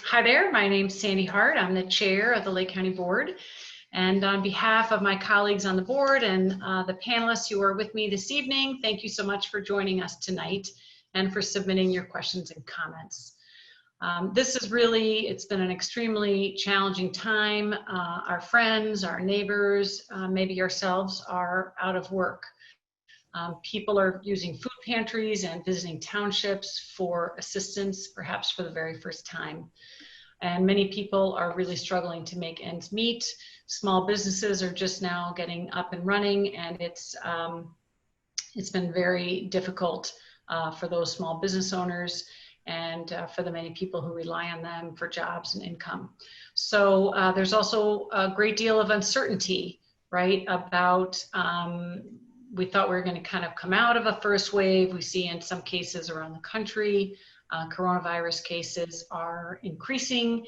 Hi there, my name's Sandy Hart. I'm the chair of the Lake County Board. And on behalf of my colleagues on the board and the panelists who are with me this evening, thank you so much for joining us tonight and for submitting your questions and comments. It's been an extremely challenging time. Our friends, our neighbors, maybe ourselves are out of work. People are using food pantries and visiting townships for assistance, perhaps for the very first time. And many people are really struggling to make ends meet. Small businesses are just now getting up and running, and it's been very difficult for those small business owners and for the many people who rely on them for jobs and income. So there's also a great deal of uncertainty, right, about we thought we were going to kind of come out of a first wave. We see in some cases around the country, coronavirus cases are increasing,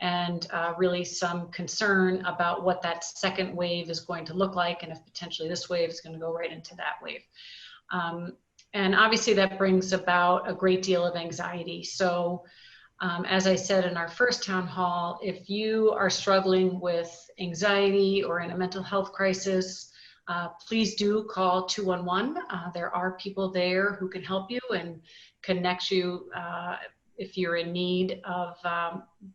and really some concern about what that second wave is going to look like, and if potentially this wave is going to go right into that wave. And obviously that brings about a great deal of anxiety. So as I said in our first town hall, if you are struggling with anxiety or in a mental health crisis, please do call 211. There are people there who can help you and connect you if you're in need of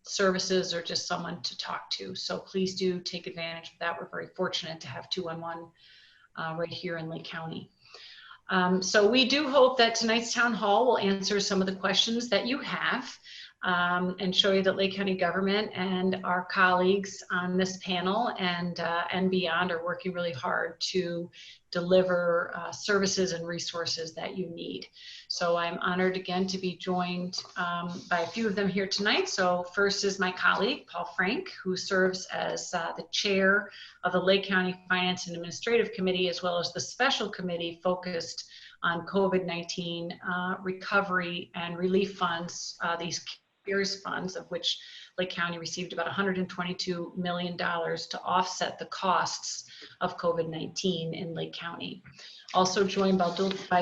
services or just someone to talk to. So please do take advantage of that. We're very fortunate to have 211 right here in Lake County. So we do hope that tonight's town hall will answer some of the questions that you have and show you that Lake County government and our colleagues on this panel and beyond are working really hard to deliver services and resources that you need. So I'm honored again to be joined by a few of them here tonight. So first is my colleague, Paul Frank, who serves as the chair of the Lake County Finance and Administrative Committee, as well as the special committee focused on COVID-19 recovery and relief funds, these CARES funds, of which Lake County received about $122 million to offset the costs of COVID-19 in Lake County. Also joined by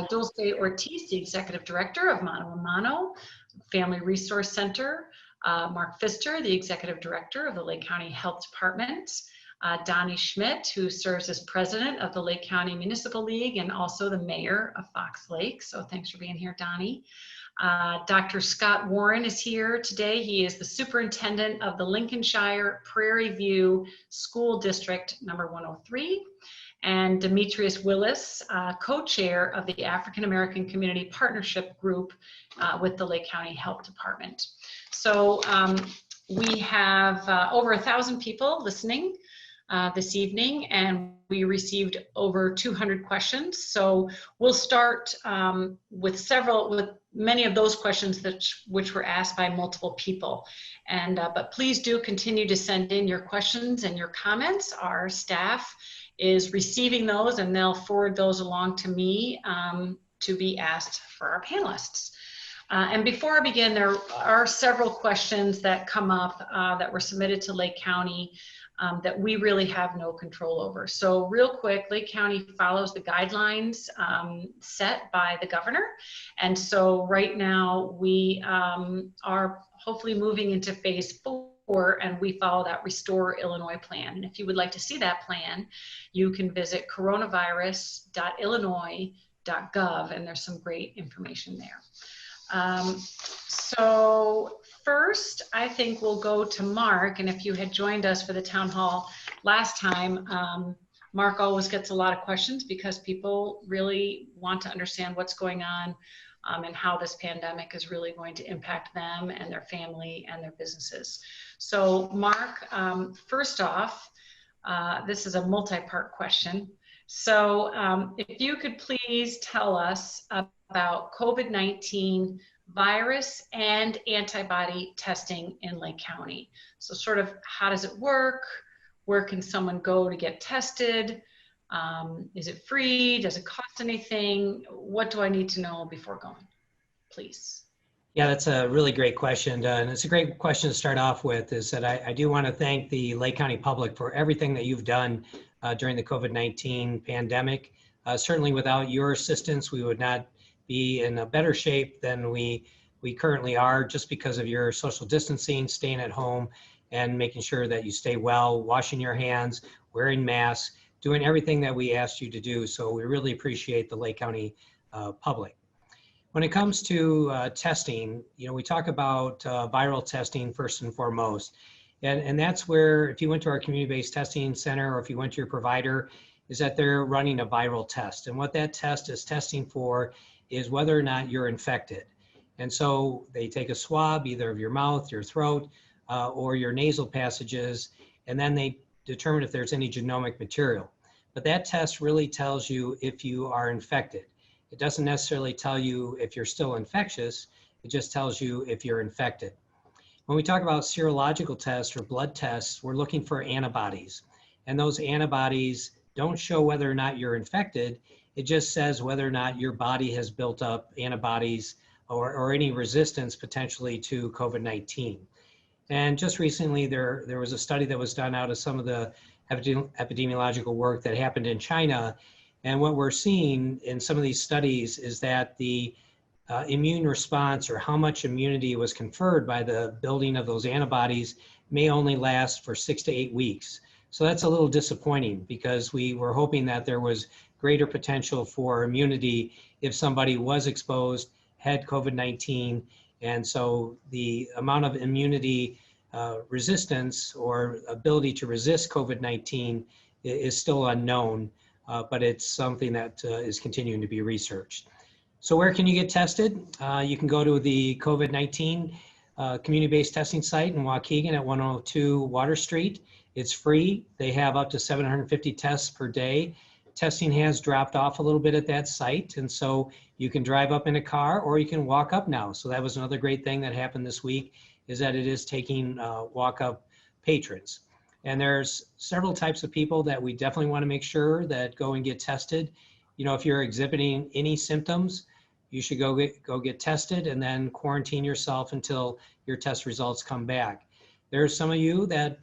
Dulce Ortiz, the Executive Director of Mano Family Resource Center, Mark Pfister, the Executive Director of the Lake County Health Department, Donny Schmit, who serves as President of the Lake County Municipal League and also the Mayor of Fox Lake. So thanks for being here, Donny. Dr. Scott Warren is here today. He is the Superintendent of the Lincolnshire Prairie View School District number 103. And Demetrius Willis, co-chair of the African American Community Partnership Group with the Lake County Health Department. So we have over 1,000 people listening this evening, and we received over 200 questions. So we'll start with many of those questions which were asked by multiple people. And but please do continue to send in your questions and your comments. Our staff is receiving those, and they'll forward those along to me to be asked for our panelists. And before I begin, there are several questions that come up that were submitted to Lake County that we really have no control over. So real quick, Lake County follows the guidelines set by the governor. And so right now we are hopefully moving into phase 4, and we follow that Restore Illinois plan. And if you would like to see that plan, you can visit coronavirus.illinois.gov, and there's some great information there. So first, I think we'll go to Mark, and if you had joined us for the town hall last time, Mark always gets a lot of questions because people really want to understand what's going on and how this pandemic is really going to impact them and their family and their businesses. So Mark, first off, this is a multi-part question. So if you could please tell us about COVID-19 virus and antibody testing in Lake County. So sort of how does it work? Where can someone go to get tested? Is it free? Does it cost anything? What do I need to know before going? Please. Yeah, that's a really great question. And it's a great question to start off with, is that I do want to thank the Lake County public for everything that you've done during the COVID-19 pandemic. Certainly without your assistance, we would not be in a better shape than we we currently are, just because of your social distancing, staying at home, and making sure that you stay well, washing your hands, wearing masks, doing everything that we asked you to do. So we really appreciate the Lake County public. When it comes to testing, we talk about viral testing first and foremost. And that's where, if you went to our community-based testing center or if you went to your provider, is that they're running a viral test. And what that test is testing for is whether or not you're infected. And so they take a swab, either of your mouth, your throat, or your nasal passages, and then they determine if there's any genomic material. But that test really tells you if you are infected. It doesn't necessarily tell you if you're still infectious, it just tells you if you're infected. When we talk about serological tests or blood tests, we're looking for antibodies. And those antibodies don't show whether or not you're infected, it just says whether or not your body has built up antibodies or any resistance potentially to COVID-19. And just recently, there was a study that was done out of some of the epidemiological work that happened in China. And what we're seeing in some of these studies is that the immune response, or how much immunity was conferred by the building of those antibodies, may only last for 6 to 8 weeks. So that's a little disappointing, because we were hoping that there was greater potential for immunity if somebody was exposed, had COVID-19. And so the amount of immunity resistance or ability to resist COVID-19 is still unknown, but it's something that is continuing to be researched. So where can you get tested? You can go to the COVID-19 community-based testing site in Waukegan at 102 Water Street. It's free. They have up to 750 tests per day. Testing has dropped off a little bit at that site, and so you can drive up in a car or you can walk up now. So that was another great thing that happened this week, is that it is taking walk-up patrons. And there's several types of people that we definitely want to make sure that go and get tested. If you're exhibiting any symptoms, you should go get tested and then quarantine yourself until your test results come back. There's some of you that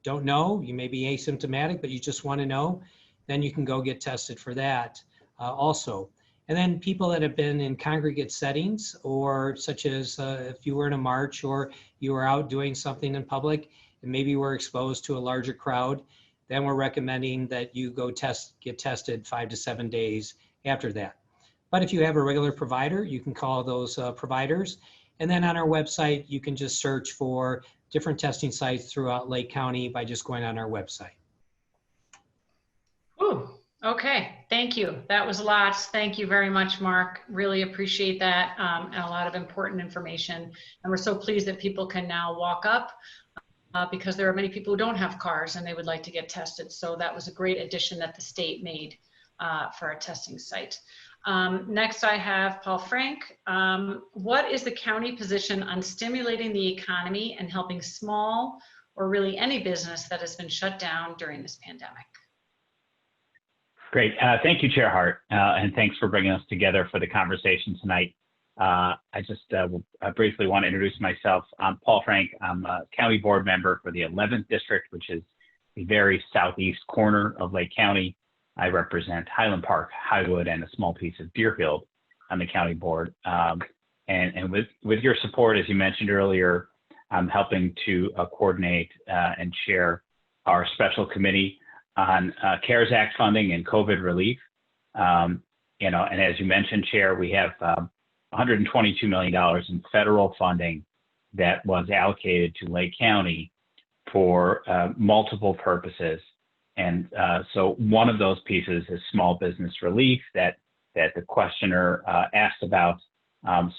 don't know, you may be asymptomatic, but you just want to know, then you can go get tested for that also. And then people that have been in congregate settings, or such as if you were in a march or you were out doing something in public and maybe were exposed to a larger crowd, then we're recommending that you go get tested 5 to 7 days after that. But if you have a regular provider, you can call those providers. And then on our website, you can just search for different testing sites throughout Lake County by just going on our website. Ooh, okay, thank you. That was lots. Thank you very much, Mark. Really appreciate that, and a lot of important information. And we're so pleased that people can now walk up because there are many people who don't have cars and they would like to get tested. So that was a great addition that the state made for our testing site. Next, I have Paul Frank. What is the county position on stimulating the economy and helping small or really any business that has been shut down during this pandemic? Great. Thank you, Chair Hart, and thanks for bringing us together for the conversation tonight. I just briefly want to introduce myself. I'm Paul Frank. I'm a county board member for the 11th District, which is the very southeast corner of Lake County. I represent Highland Park, Highwood, and a small piece of Deerfield on the county board. And with your support, as you mentioned earlier, I'm helping to coordinate and chair our special committee on CARES Act funding and COVID relief. And as you mentioned, Chair, we have $122 million in federal funding that was allocated to Lake County for multiple purposes. And so one of those pieces is small business relief that the questioner asked about.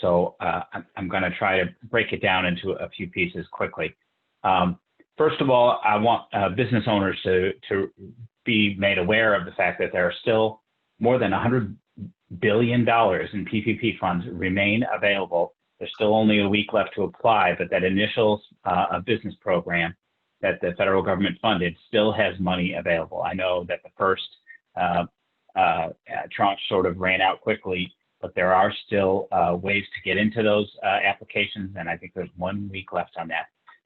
So I'm going to try to break it down into a few pieces quickly. First of all, I want business owners to be made aware of the fact that there are still more than $100 billion in PPP funds remain available. There's still only a week left to apply, but that initial business program that the federal government funded still has money available. I know that the first tranche sort of ran out quickly, but there are still ways to get into those applications, and I think there's 1 week left on that.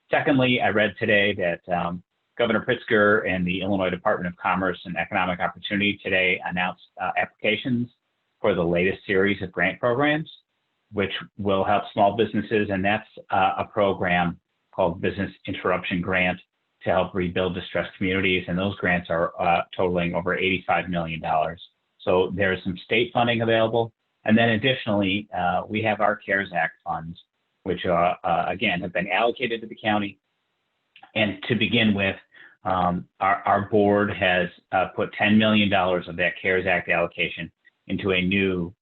Secondly, I read today that Governor Pritzker and the Illinois Department of Commerce and Economic Opportunity today announced applications for the latest series of grant programs. which will help small businesses, and that's a program called Business Interruption Grant to help rebuild distressed communities, and those grants are totaling over $85 million. So there's some state funding available, and then additionally, we have our CARES Act funds, which again have been allocated to the county. And to begin with, our board has put $10 million of that CARES Act allocation into a new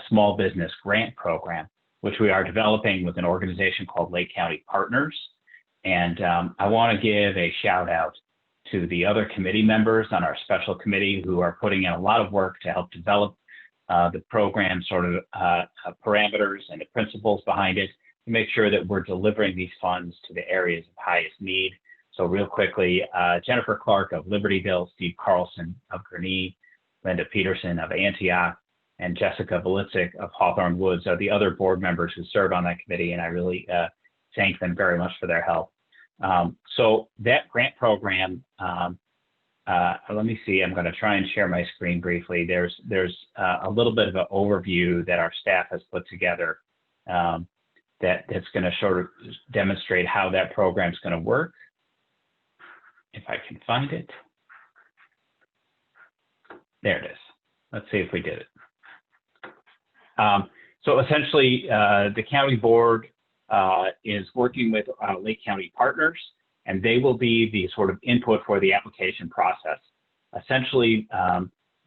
small business grant program, which we are developing with an organization called Lake County Partners. And I want to give a shout out to the other committee members on our special committee who are putting in a lot of work to help develop the program sort of parameters and the principles behind it to make sure that we're delivering these funds to the areas of highest need. So real quickly, Jennifer Clark of Libertyville, Steve Carlson of Gurnee, Linda Peterson of Antioch, and Jessica Velitzik of Hawthorne Woods are the other board members who serve on that committee, and I really thank them very much for their help. So that grant program, let me see, I'm going to try and share my screen briefly. There's a little bit of an overview that our staff has put together that's going to sort of demonstrate how that program is going to work. If I can find it. There it is. Let's see if we did it. So essentially, the county board is working with Lake County Partners, and they will be the sort of input for the application process. Essentially,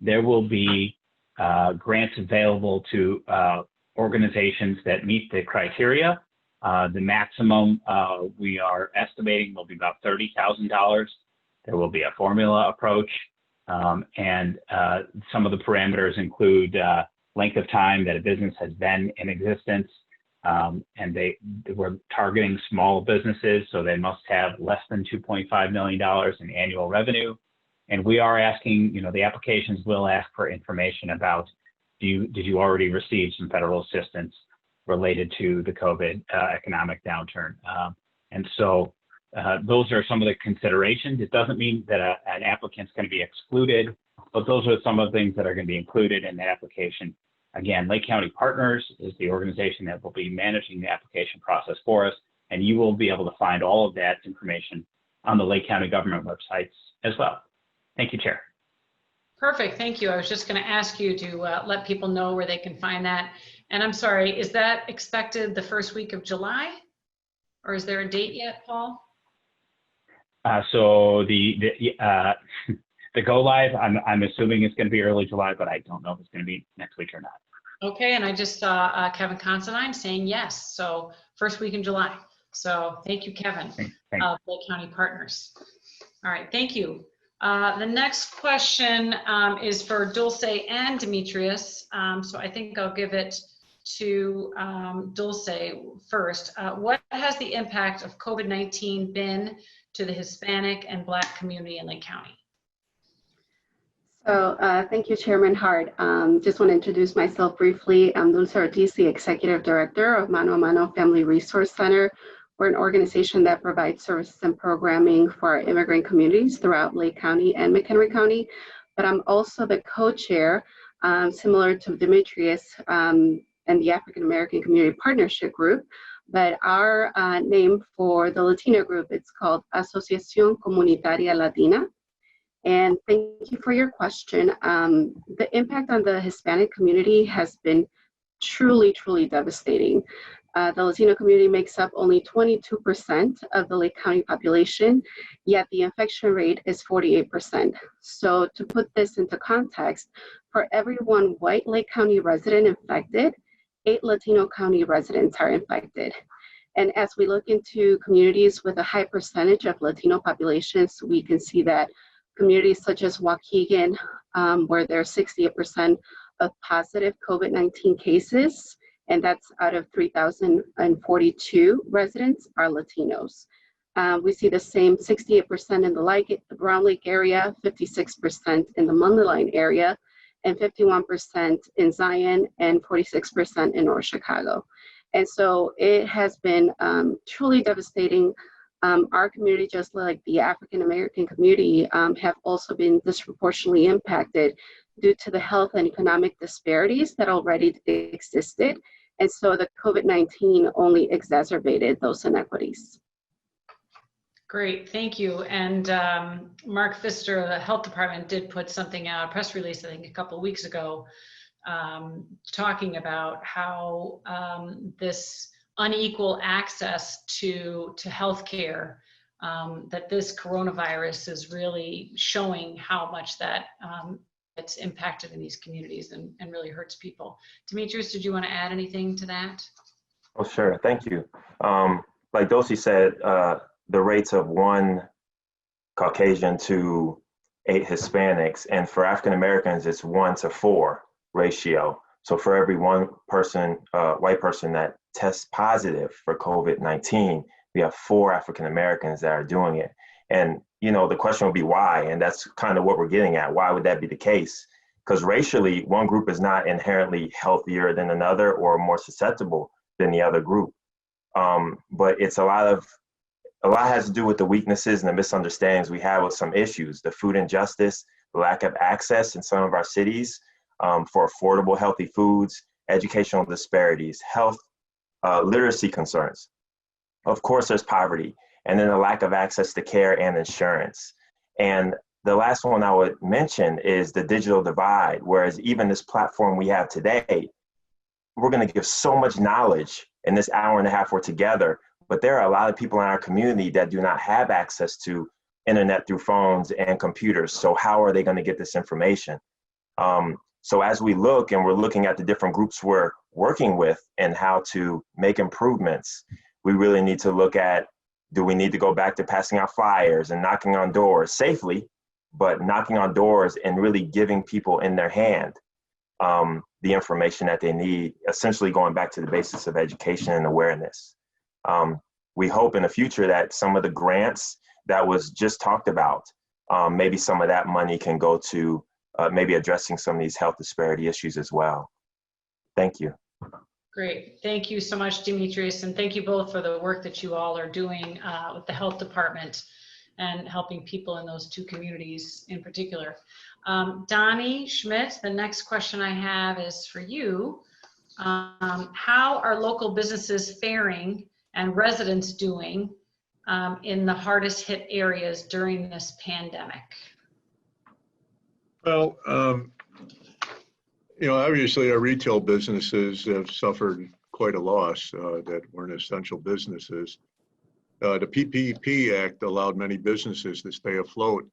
there will be grants available to organizations that meet the criteria. The maximum we are estimating will be about $30,000. There will be a formula approach, and some of the parameters include length of time that a business has been in existence, and we're targeting small businesses, so they must have less than $2.5 million in annual revenue. And we are asking, the applications will ask for information about, did you already receive some federal assistance related to the COVID economic downturn? And so those are some of the considerations. It doesn't mean that an applicant's going to be excluded, but those are some of the things that are going to be included in the application. Again, Lake County Partners is the organization that will be managing the application process for us, and you will be able to find all of that information on the Lake County government websites as well. Thank you, Chair. Perfect, thank you. I was just going to ask you to let people know where they can find that. And I'm sorry, is that expected the first week of July? Or is there a date yet, Paul? So the go live, I'm assuming it's going to be early July, but I don't know if it's going to be next week or not. Okay, and I just saw Kevin Considine saying yes, so first week in July. So thank you, Kevin, of Lake County Partners. All right, thank you. The next question is for Dulce and Demetrius. So I think I'll give it to Dulce first. What has the impact of COVID-19 been to the Hispanic and Black community in Lake County? So thank you, Chairman Hart. Just want to introduce myself briefly. I'm Dulce Ortiz, the Executive Director of Mano Family Resource Center. We're an organization that provides services and programming for our immigrant communities throughout Lake County and McHenry County. But I'm also the co-chair, similar to Demetrius and the African American Community Partnership Group. But our name for the Latino group, it's called Asociación Comunitaria Latina. And thank you for your question. The impact on the Hispanic community has been truly, truly devastating. The Latino community makes up only 22% of the Lake County population, yet the infection rate is 48%. So to put this into context, for every one white Lake County resident infected, 8 Latino County residents are infected. And as we look into communities with a high percentage of Latino populations, we can see that communities such as Waukegan, where there's 68% of positive COVID-19 cases, and that's out of 3,042 residents are Latinos. We see the same 68% in the Brown Lake area, 56% in the Mundelein area, and 51% in Zion, and 46% in North Chicago. And so it has been truly devastating. Our community, just like the African American community, have also been disproportionately impacted due to the health and economic disparities that already existed. And so the COVID-19 only exacerbated those inequities. Great, thank you. And Mark Pfister of the Health Department did put something out, a press release, I think a couple of weeks ago, talking about how this unequal access to healthcare, that this coronavirus is really showing how much that it's impacted in these communities and really hurts people. Demetrius, did you want to add anything to that? Oh, sure. Thank you. Like Dulce said, the rates of 1 Caucasian to 8 Hispanics, and for African Americans, it's 1 to 4 ratio. So for every 1 person, white person that tests positive for COVID-19, we have 4 African Americans that are doing it. And, you know, the question would be why? And that's kind of what we're getting at. Why would that be the case? Because racially, one group is not inherently healthier than another or more susceptible than the other group. But it's a lot has to do with the weaknesses and the misunderstandings we have with some issues, the food injustice, the lack of access in some of our cities for affordable, healthy foods, educational disparities, health, literacy concerns. Of course, there's poverty, and then the lack of access to care and insurance. And the last one I would mention is the digital divide, whereas even this platform we have today, we're going to give so much knowledge in this hour and a half we're together, but there are a lot of people in our community that do not have access to internet through phones and computers. So how are they going to get this information? So as we look and we're looking at the different groups we're working with and how to make improvements, we really need to look at, do we need to go back to passing out flyers and knocking on doors safely, but knocking on doors and really giving people in their hand the information that they need, essentially going back to the basis of education and awareness. We hope in the future that some of the grants that was just talked about, maybe some of that money can go to maybe addressing some of these health disparity issues as well. Thank you. Great. Thank you so much, Demetrius. And thank you both for the work that you all are doing with the health department and helping people in those 2 communities in particular. Donny, Schmit, the next question I have is for you. How are local businesses faring and residents doing in the hardest hit areas during this pandemic? Well, you know, obviously our retail businesses have suffered quite a loss that weren't essential businesses. The PPP Act allowed many businesses to stay afloat,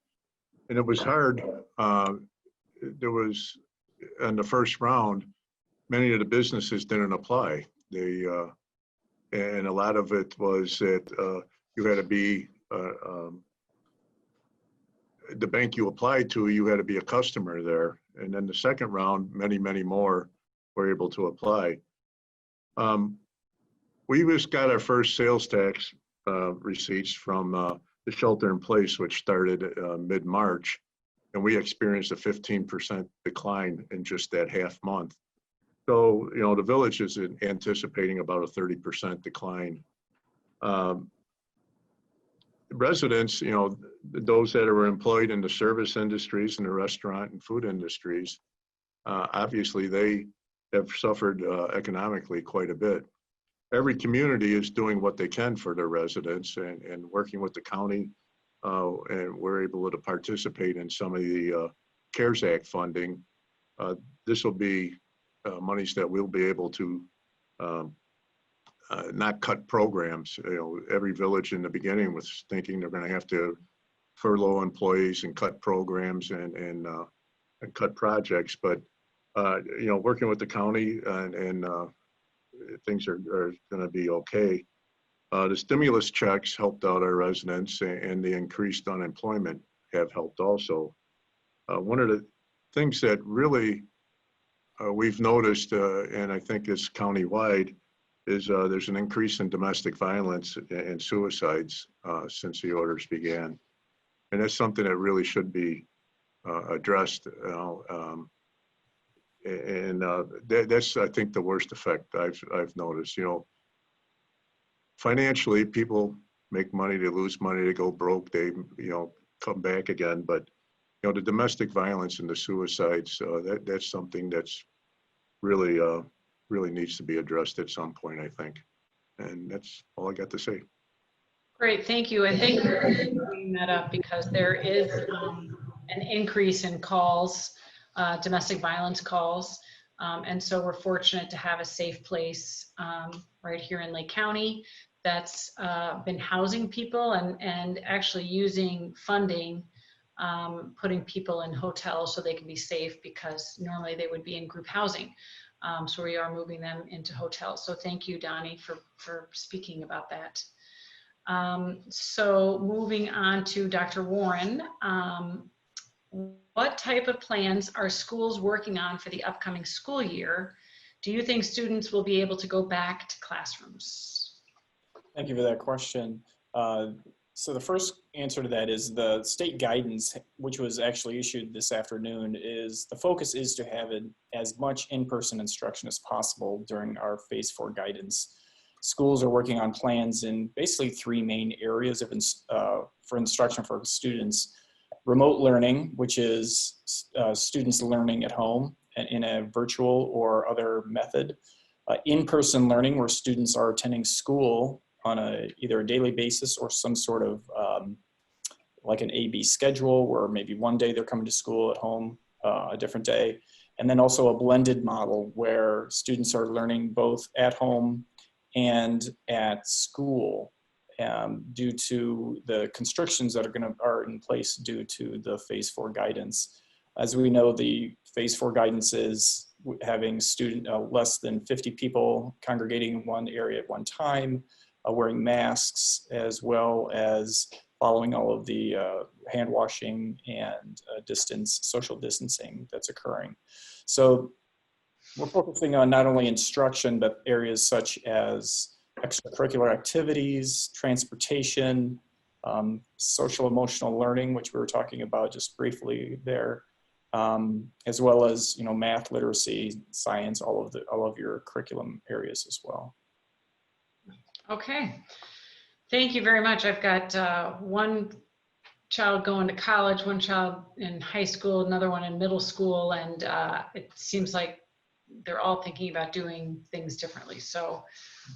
and it was hard. There was, in the first round, many of the businesses didn't apply. And a lot of it was that you had to be, the bank you applied to, you had to be a customer there. And then the second round, many, many more were able to apply. We just got our first sales tax receipts from the shelter in place, which started mid-March, and we experienced a 15% decline in just that half month. So, you know, the village is anticipating about a 30% decline. Residents, you know, those that are employed in the service industries and the restaurant and food industries, obviously they have suffered economically quite a bit. Every community is doing what they can for their residents and working with the county, and we're able to participate in some of the CARES Act funding. This will be monies that we'll be able to not cut programs. You know, every village in the beginning was thinking they're going to have to furlough employees and cut programs and cut projects. But you know, working with the county and things are going to be okay. The stimulus checks helped out our residents, and the increased unemployment have helped also. One of the things that really we've noticed, and I think it's countywide, is there's an increase in domestic violence and suicides since the orders began. And that's something that really should be addressed. That's, I think, the worst effect I've noticed. You know, financially, people make money, they lose money, they go broke, they, you know, come back again. But, you know, the domestic violence and the suicides, that's something that's really really needs to be addressed at some point, I think. And that's all I got to say. Great, thank you. And thank you for bringing that up, because there is an increase in calls, domestic violence calls. And so we're fortunate to have a safe place right here in Lake County that's been housing people and actually using funding, putting people in hotels so they can be safe, because normally they would be in group housing. So we are moving them into hotels. So thank you, Donny, for speaking about that. So moving on to Dr. Warren, what type of plans are schools working on for the upcoming school year? Do you think students will be able to go back to classrooms? Thank you for that question. So the first answer to that is the state guidance, which was actually issued this afternoon, is the focus is to have as much in-person instruction as possible during our phase 4 guidance. Schools are working on plans in basically 3 main areas of for instruction for students. Remote learning, which is students learning at home in a virtual or other method. In-person learning, where students are attending school on either a daily basis or some sort of like an A-B schedule, where maybe one day they're coming to school, at home a different day. And then also a blended model where students are learning both at home and at school, due to the constrictions that are in place due to the phase 4 guidance. As we know, the phase 4 guidance is having less than 50 people congregating in one area at one time, wearing masks, as well as following all of the hand washing and social distancing that's occurring. So we're focusing on not only instruction, but areas such as extracurricular activities, transportation, social emotional learning, which we were talking about just briefly there, as well as math, literacy, science, all of your curriculum areas as well. Okay, thank you very much. I've got one child going to college, one child in high school, another one in middle school, and it seems like they're all thinking about doing things differently. So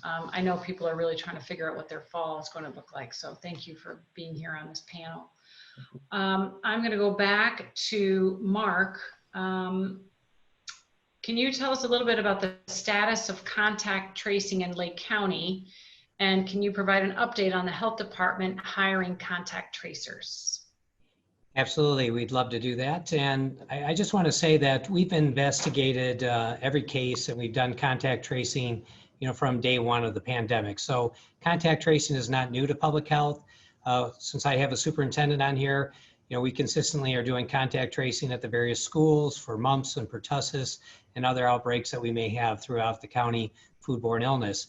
I know people are really trying to figure out what their fall is going to look like. So thank you for being here on this panel. I'm going to go back to Mark. Can you tell us a little bit about the status of contact tracing in Lake County? And can you provide an update on the health department hiring contact tracers? Absolutely, we'd love to do that. And I just want to say that we've investigated every case, and we've done contact tracing, from day one of the pandemic. So contact tracing is not new to public health. Since I have a superintendent on here, we consistently are doing contact tracing at the various schools for mumps and pertussis and other outbreaks that we may have throughout the county, foodborne illness.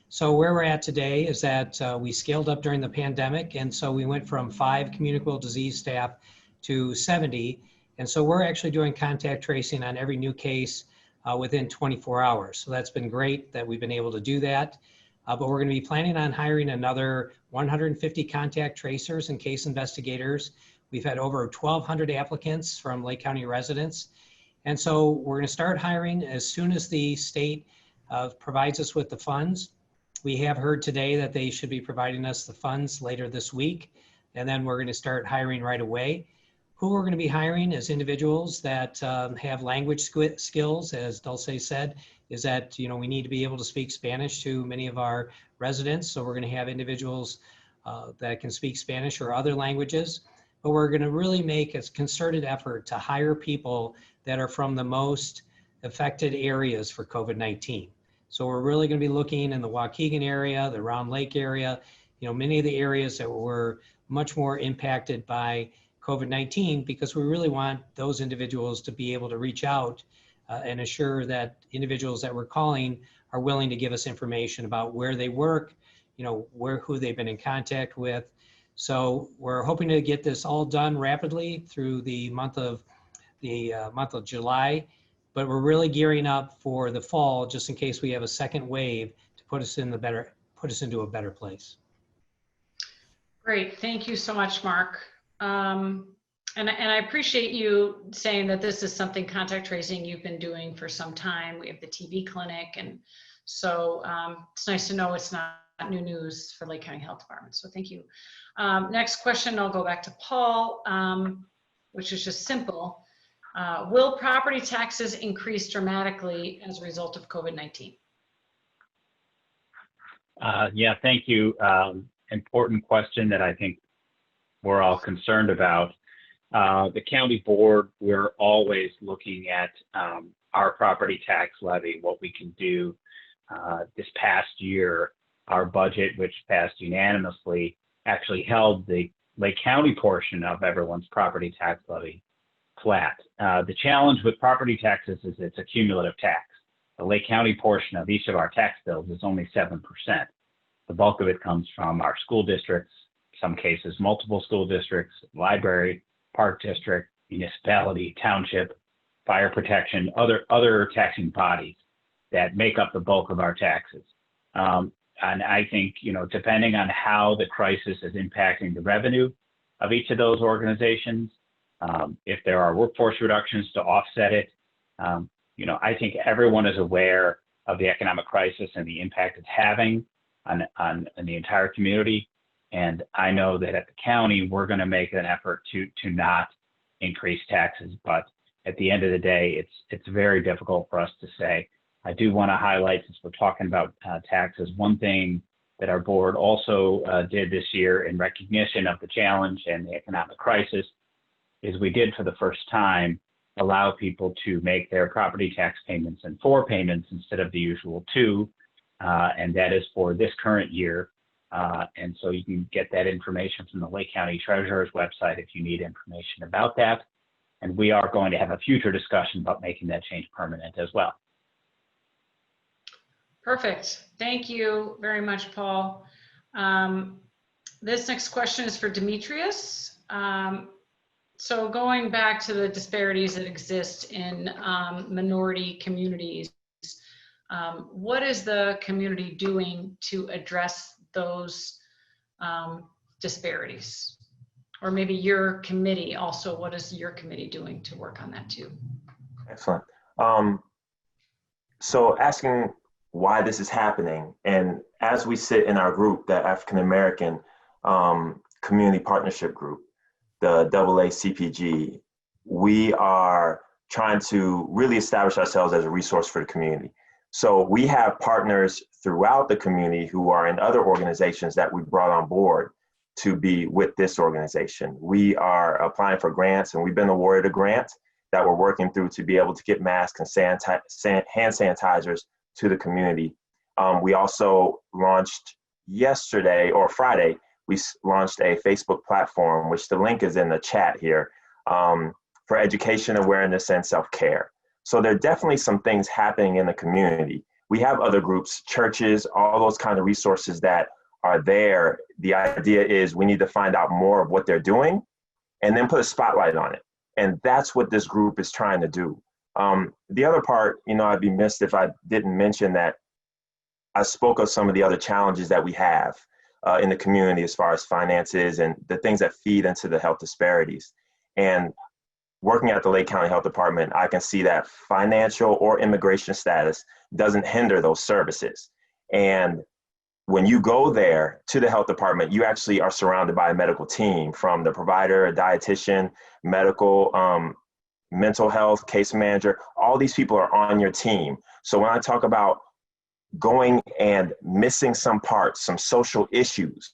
So where we're at today is that we scaled up during the pandemic, and so we went from 5 communicable disease staff to 70. And so we're actually doing contact tracing on every new case within 24 hours. So that's been great that we've been able to do that. But we're going to be planning on hiring another 150 contact tracers and case investigators. We've had over 1,200 applicants from Lake County residents. And so we're going to start hiring as soon as the state provides us with the funds. We have heard today that they should be providing us the funds later this week, and then we're going to start hiring right away. Who we're going to be hiring is individuals that have language skills, as Dulce said, is that we need to be able to speak Spanish to many of our residents. So we're going to have individuals that can speak Spanish or other languages, but we're going to really make a concerted effort to hire people that are from the most affected areas for COVID-19. So we're really going to be looking in the Waukegan area, the Round Lake area, many of the areas that were much more impacted by COVID-19, because we really want those individuals to be able to reach out and assure that individuals that we're calling are willing to give us information about where they work, who they've been in contact with. So we're hoping to get this all done rapidly through the month of July. But we're really gearing up for the fall, just in case we have a second wave, to put us into a better place. Great, thank you so much, Mark. And I appreciate you saying that this is something, contact tracing, you've been doing for some time. We have the TB clinic, and so it's nice to know it's not new news for Lake County Health Department. So thank you. Next question, I'll go back to Paul, which is just simple. Will property taxes increase dramatically as a result of COVID-19? Yeah, thank you. Important question that I think we're all concerned about. The county board, we're always looking at our property tax levy, what we can do. This past year, our budget, which passed unanimously, actually held the Lake County portion of everyone's property tax levy flat. The challenge with property taxes is it's a cumulative tax. The Lake County portion of each of our tax bills is only 7%. The bulk of it comes from our school districts, some cases multiple school districts, library, park district, municipality, township, fire protection, other taxing bodies that make up the bulk of our taxes. And I think, you know, depending on how the crisis is impacting the revenue of each of those organizations, if there are workforce reductions to offset it, you know, I think everyone is aware of the economic crisis and the impact it's having on the entire community. And I know that at the county, we're going to make an effort to not increase taxes. But at the end of the day, it's very difficult for us to say. I do want to highlight, since we're talking about taxes, one thing that our board also did this year in recognition of the challenge and the economic crisis is we did, for the first time, allow people to make their property tax payments in 4 payments instead of the usual 2. And that is for this current year. And so you can get that information from the Lake County Treasurer's website if you need information about that. And we are going to have a future discussion about making that change permanent as well. Perfect. Thank you very much, Paul. This next question is for Demetrius. So going back to the disparities that exist in minority communities, what is the community doing to address those disparities? Or maybe your committee also, what is your committee doing to work on that too? Excellent. So asking why this is happening, and as we sit in our group, the African American Community Partnership Group, the AACPG, we are trying to really establish ourselves as a resource for the community. So we have partners throughout the community who are in other organizations that we brought on board to be with this organization. We are applying for grants, and we've been awarded a grant that we're working through to be able to get masks and hand sanitizers to the community. We also launched yesterday, or Friday, we launched a Facebook platform, which the link is in the chat here, for education, awareness, and self-care. So there are definitely some things happening in the community. We have other groups, churches, all those kind of resources that are there. The idea is we need to find out more of what they're doing and then put a spotlight on it. And that's what this group is trying to do. The other part, you know, I'd be missed if I didn't mention that I spoke of some of the other challenges that we have in the community as far as finances and the things that feed into the health disparities. And working at the Lake County Health Department, I can see that financial or immigration status doesn't hinder those services. And when you go there to the health department, you actually are surrounded by a medical team, from the provider, a dietitian, medical, mental health, case manager. All these people are on your team. So when I talk about going and missing some parts, some social issues,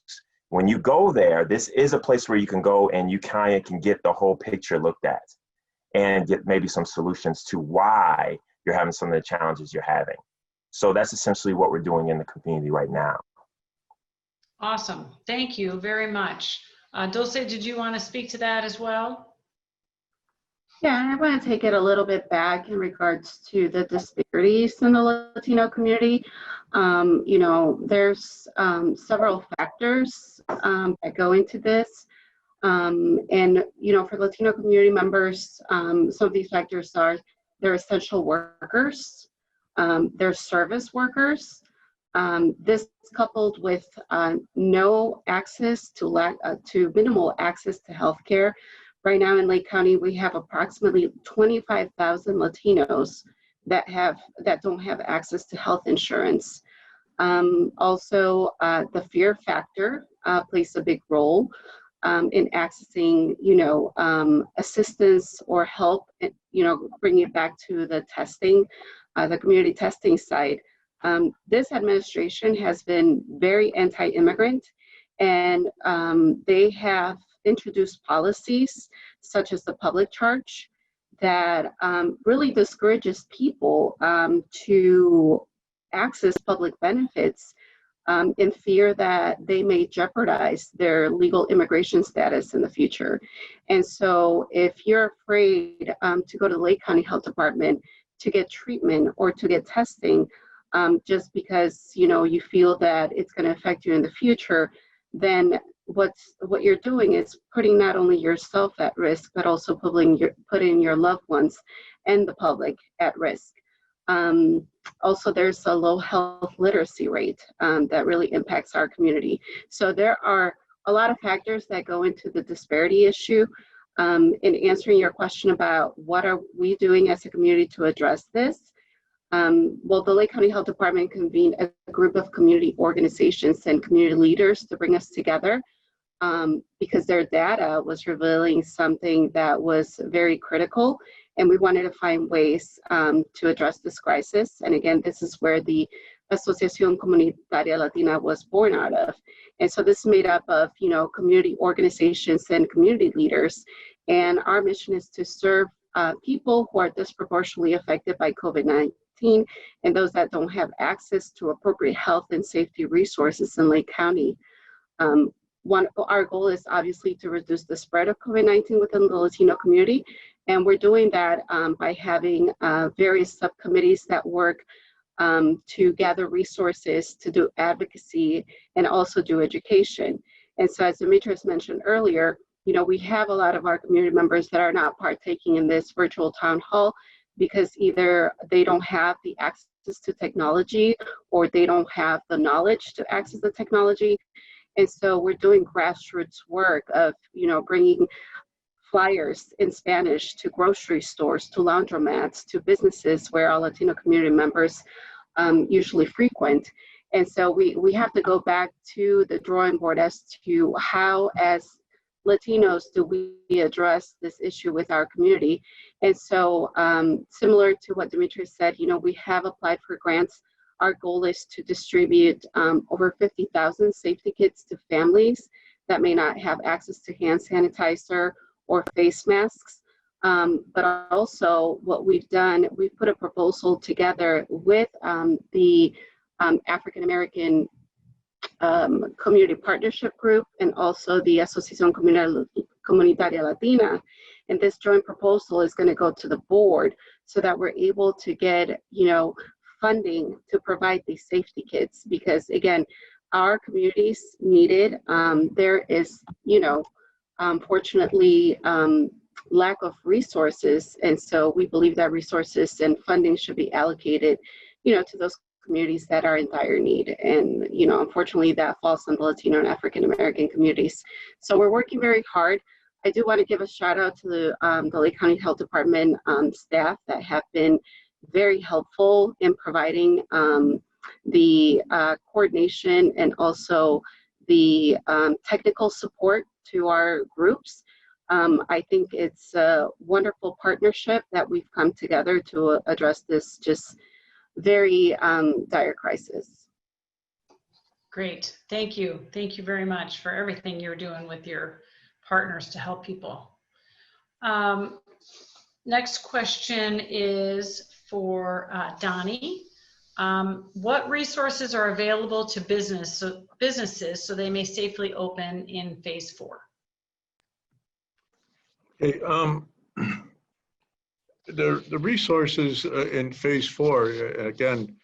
when you go there, this is a place where you can go and you kind of can get the whole picture looked at and get maybe some solutions to why you're having some of the challenges you're having. So that's essentially what we're doing in the community right now. Awesome. Thank you very much. Dulce, did you want to speak to that as well? Yeah, I want to take it a little bit back in regards to the disparities in the Latino community. You know, there's several factors that go into this. And, you know, for Latino community members, some of these factors are they're essential workers, they're service workers. This coupled with no access to minimal access to healthcare Right now in Lake County, we have approximately 25,000 Latinos that don't have access to health insurance. Also, the fear factor plays a big role in accessing, assistance or help, bringing it back to the testing, the community testing side. This administration has been very anti-immigrant, and they have introduced policies such as the public charge that really discourages people to access public benefits in fear that they may jeopardize their legal immigration status in the future. And so if you're afraid to go to the Lake County Health Department to get treatment or to get testing, just because you feel that it's going to affect you in the future, then what you're doing is putting not only yourself at risk, but also putting your loved ones and the public at risk. Also, there's a low health literacy rate that really impacts our community. So there are a lot of factors that go into the disparity issue. In answering your question about what are we doing as a community to address this, well, the Lake County Health Department convened a group of community organizations and community leaders to bring us together because their data was revealing something that was very critical, and we wanted to find ways to address this crisis. And again, this is where the Asociación Comunitaria Latina was born out of. And so this is made up of, community organizations and community leaders. And our mission is to serve people who are disproportionately affected by COVID-19 and those that don't have access to appropriate health and safety resources in Lake County. Our goal is obviously to reduce the spread of COVID-19 within the Latino community, and we're doing that by having various subcommittees that work to gather resources, to do advocacy, and also do education. And so as Demetrius mentioned earlier, we have a lot of our community members that are not partaking in this virtual town hall because either they don't have the access to technology or they don't have the knowledge to access the technology. And so we're doing grassroots work of, bringing flyers in Spanish to grocery stores, to laundromats, to businesses where our Latino community members usually frequent. And so we have to go back to the drawing board as to how, as Latinos, do we address this issue with our community. And so similar to what Demetrius said, we have applied for grants. Our goal is to distribute over 50,000 safety kits to families that may not have access to hand sanitizer or face masks. But also what we've done, we've put a proposal together with the African American Community Partnership Group and also the Asociación Comunitaria Latina. And this joint proposal is going to go to the board so that we're able to get, funding to provide these safety kits, because again, our communities need it. There is, unfortunately, lack of resources, and so we believe that resources and funding should be allocated, to those communities that are in dire need. And unfortunately, that falls on the Latino and African American communities. So we're working very hard. I do want to give a shout out to the Lake County Health Department staff that have been very helpful in providing the coordination and also the technical support to our groups. I think it's a wonderful partnership that we've come together to address this just very dire crisis. Great, thank you. Thank you very much for everything you're doing with your partners to help people. Next question is for Donny. What resources are available to businesses so they may safely open in phase 4? Okay, the resources in phase 4, again,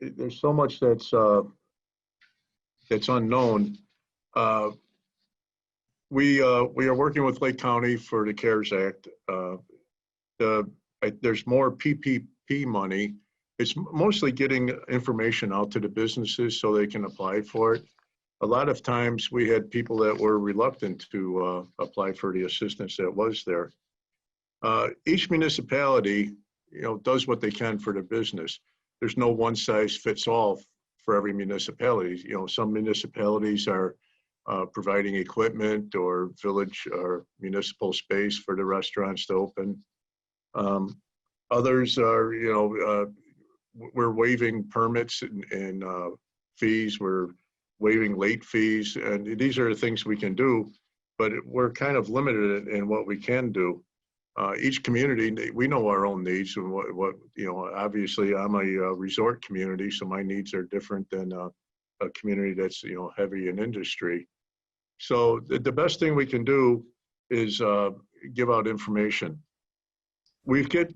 there's so much that's unknown. We are working with Lake County for the CARES Act. There's more PPP money. It's mostly getting information out to the businesses so they can apply for it. a lot of times we had people that were reluctant to apply for the assistance that was there. Each municipality, does what they can for their business. There's no one size fits all for every municipality. Some municipalities are providing equipment or village or municipal space for the restaurants to open. Others are, we're waiving permits and fees. We're waiving late fees, and these are the things we can do, but we're kind of limited in what we can do. Each community, we know our own needs, and what obviously I'm a resort community, so my needs are different than a community that's heavy in industry. So the best thing we can do is give out information. We get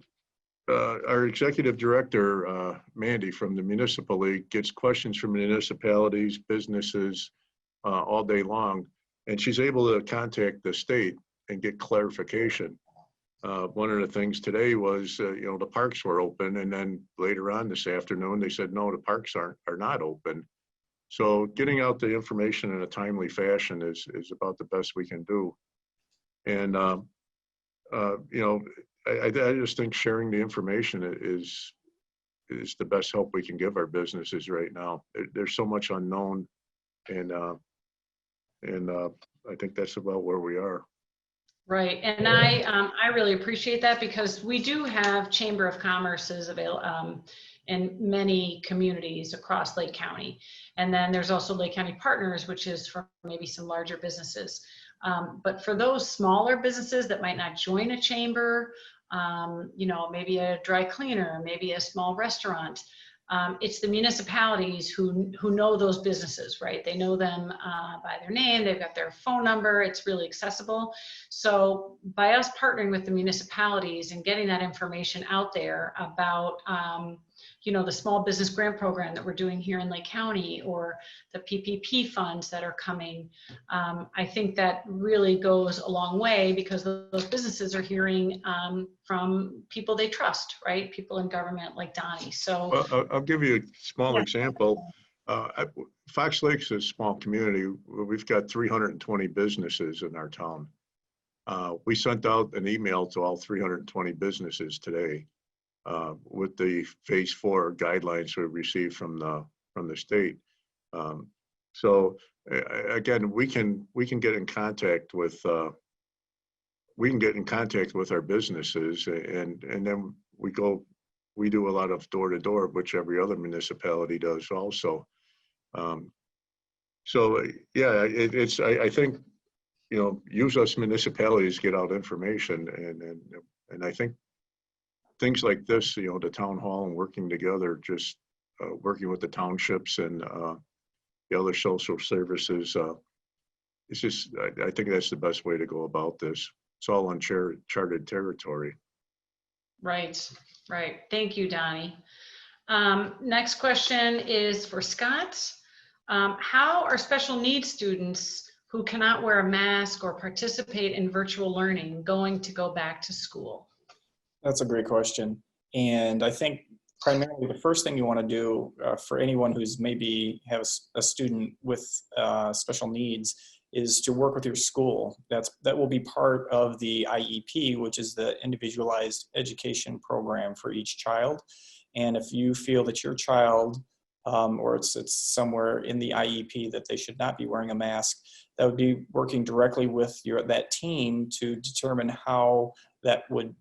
our executive director, Mandy from the Municipal League, gets questions from municipalities, businesses all day long, and she's able to contact the state and get clarification. One of the things today was, the parks were open, and then later on this afternoon, they said, no, the parks are not open. So getting out the information in a timely fashion is about the best we can do. And, I just think sharing the information is the best help we can give our businesses right now. There's so much unknown, and I think that's about where we are. Right, and I really appreciate that, because we do have Chamber of Commerce's available in many communities across Lake County, and then there's also Lake County Partners, which is for maybe some larger businesses. But for those smaller businesses that might not join a chamber, maybe a dry cleaner, maybe a small restaurant, it's the municipalities who know those businesses, right? They know them by their name, they've got their phone number, it's really accessible. So by us partnering with the municipalities and getting that information out there about the small business grant program that we're doing here in Lake County, or the PPP funds that are coming, I think that really goes a long way, because those businesses are hearing from people they trust, right? People in government like Donny. So well, I'll give you a small example. Fox Lake's a small community. We've got 320 businesses in our town. We sent out an email to all 320 businesses today with the phase 4 guidelines we received from the state. So again, we can get in contact with our businesses, and then we do a lot of door-to-door, which every other municipality does also. So yeah, I think use us municipalities, get out information, and I think things like this, the town hall and working together, just working with the townships and the other social services, it's just, I think that's the best way to go about this. It's all uncharted territory. Right. Thank you, Donny. Next question is for Scott. How are special needs students who cannot wear a mask or participate in virtual learning going to go back to school? That's a great question. And I think primarily the first thing you want to do for anyone who's maybe has a student with special needs is to work with your school. That will be part of the IEP, which is the Individualized Education Program for each child. And if you feel that your child, or it's somewhere in the IEP that they should not be wearing a mask, that would be working directly with that team to determine how that would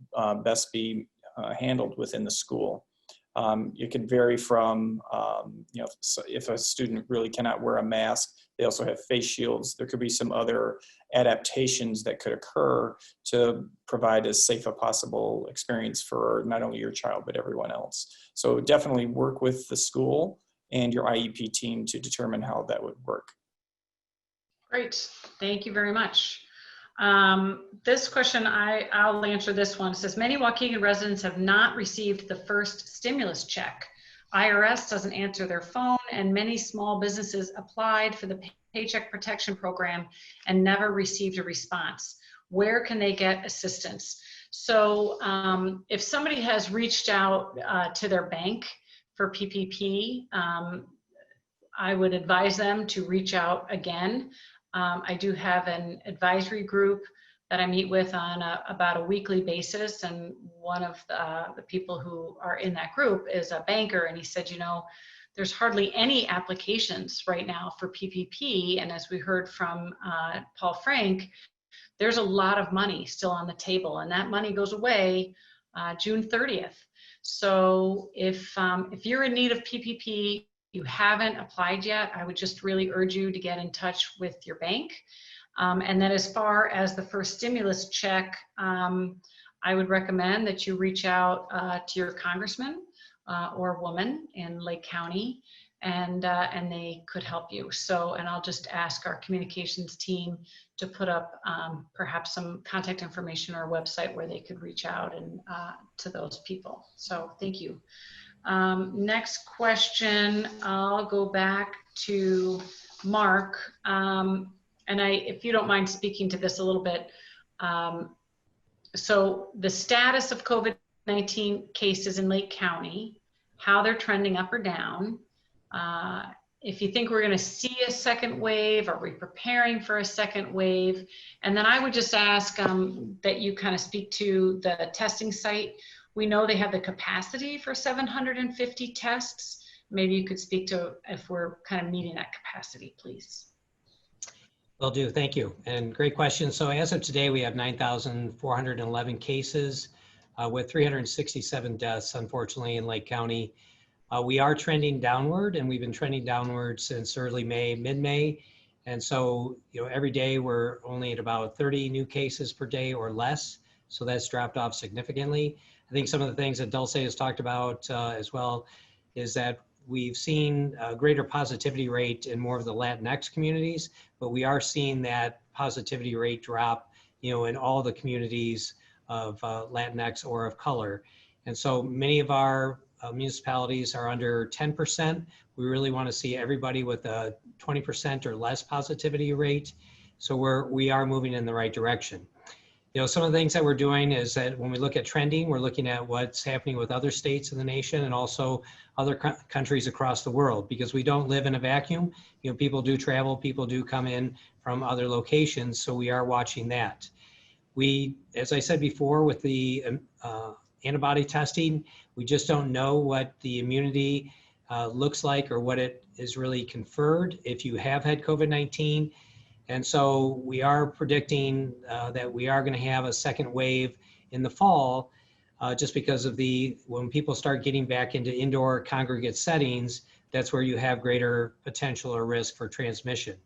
best be handled within the school. It can vary from, if a student really cannot wear a mask, they also have face shields. There could be some other adaptations that could occur to provide as safe a possible experience for not only your child, but everyone else. So definitely work with the school and your IEP team to determine how that would work. Great, thank you very much. This question, I'll answer this one. It says, many Waukegan residents have not received the first stimulus check. IRS doesn't answer their phone, and many small businesses applied for the Paycheck Protection Program and never received a response. Where can they get assistance? So if somebody has reached out to their bank for PPP, I would advise them to reach out again. I do have an advisory group that I meet with on about a weekly basis. And one of the people who are in that group is a banker. And he said, you know, there's hardly any applications right now for PPP. And as we heard from Paul Frank, there's a lot of money still on the table, and that money goes away June 30th. So if you're in need of PPP, you haven't applied yet, I would just really urge you to get in touch with your bank. And then as far as the first stimulus check, I would recommend that you reach out to your congressman or woman in Lake County, and they could help you. So, and I'll just ask our communications team to put up perhaps some contact information or a website where they could reach out and to those people. So thank you. Next question, I'll go back to Mark. And if you don't mind speaking to this a little bit. So the status of COVID-19 cases in Lake County, how they're trending up or down. If you think we're going to see a second wave, are we preparing for a second wave? And then I would just ask that you kind of speak to the testing site. We know they have the capacity for 750 tests. Maybe you could speak to if we're kind of meeting that capacity, please. Will do, thank you. And great question. So as of today, we have 9,411 cases with 367 deaths, unfortunately, in Lake County. We are trending downward, and we've been trending downward since early May, mid-May. And so, you know, every day we're only at about 30 new cases per day or less. So that's dropped off significantly. I think some of the things that Dulce has talked about as well is that we've seen a greater positivity rate in more of the Latinx communities, but we are seeing that positivity rate drop, you know, in all the communities of Latinx or of color. And so many of our municipalities are under 10%. We really want to see everybody with a 20% or less positivity rate. So we are moving in the right direction. You know, some of the things that we're doing is that when we look at trending, we're looking at what's happening with other states in the nation and also other countries across the world, because we don't live in a vacuum. You know, people do travel, people do come in from other locations. So we are watching that. We, as I said before, with the antibody testing, we just don't know what the immunity looks like or what it is really conferred if you have had COVID-19. And so we are predicting that we are going to have a second wave in the fall just because of when people start getting back into indoor congregate settings, that's where you have greater potential or risk for transmission.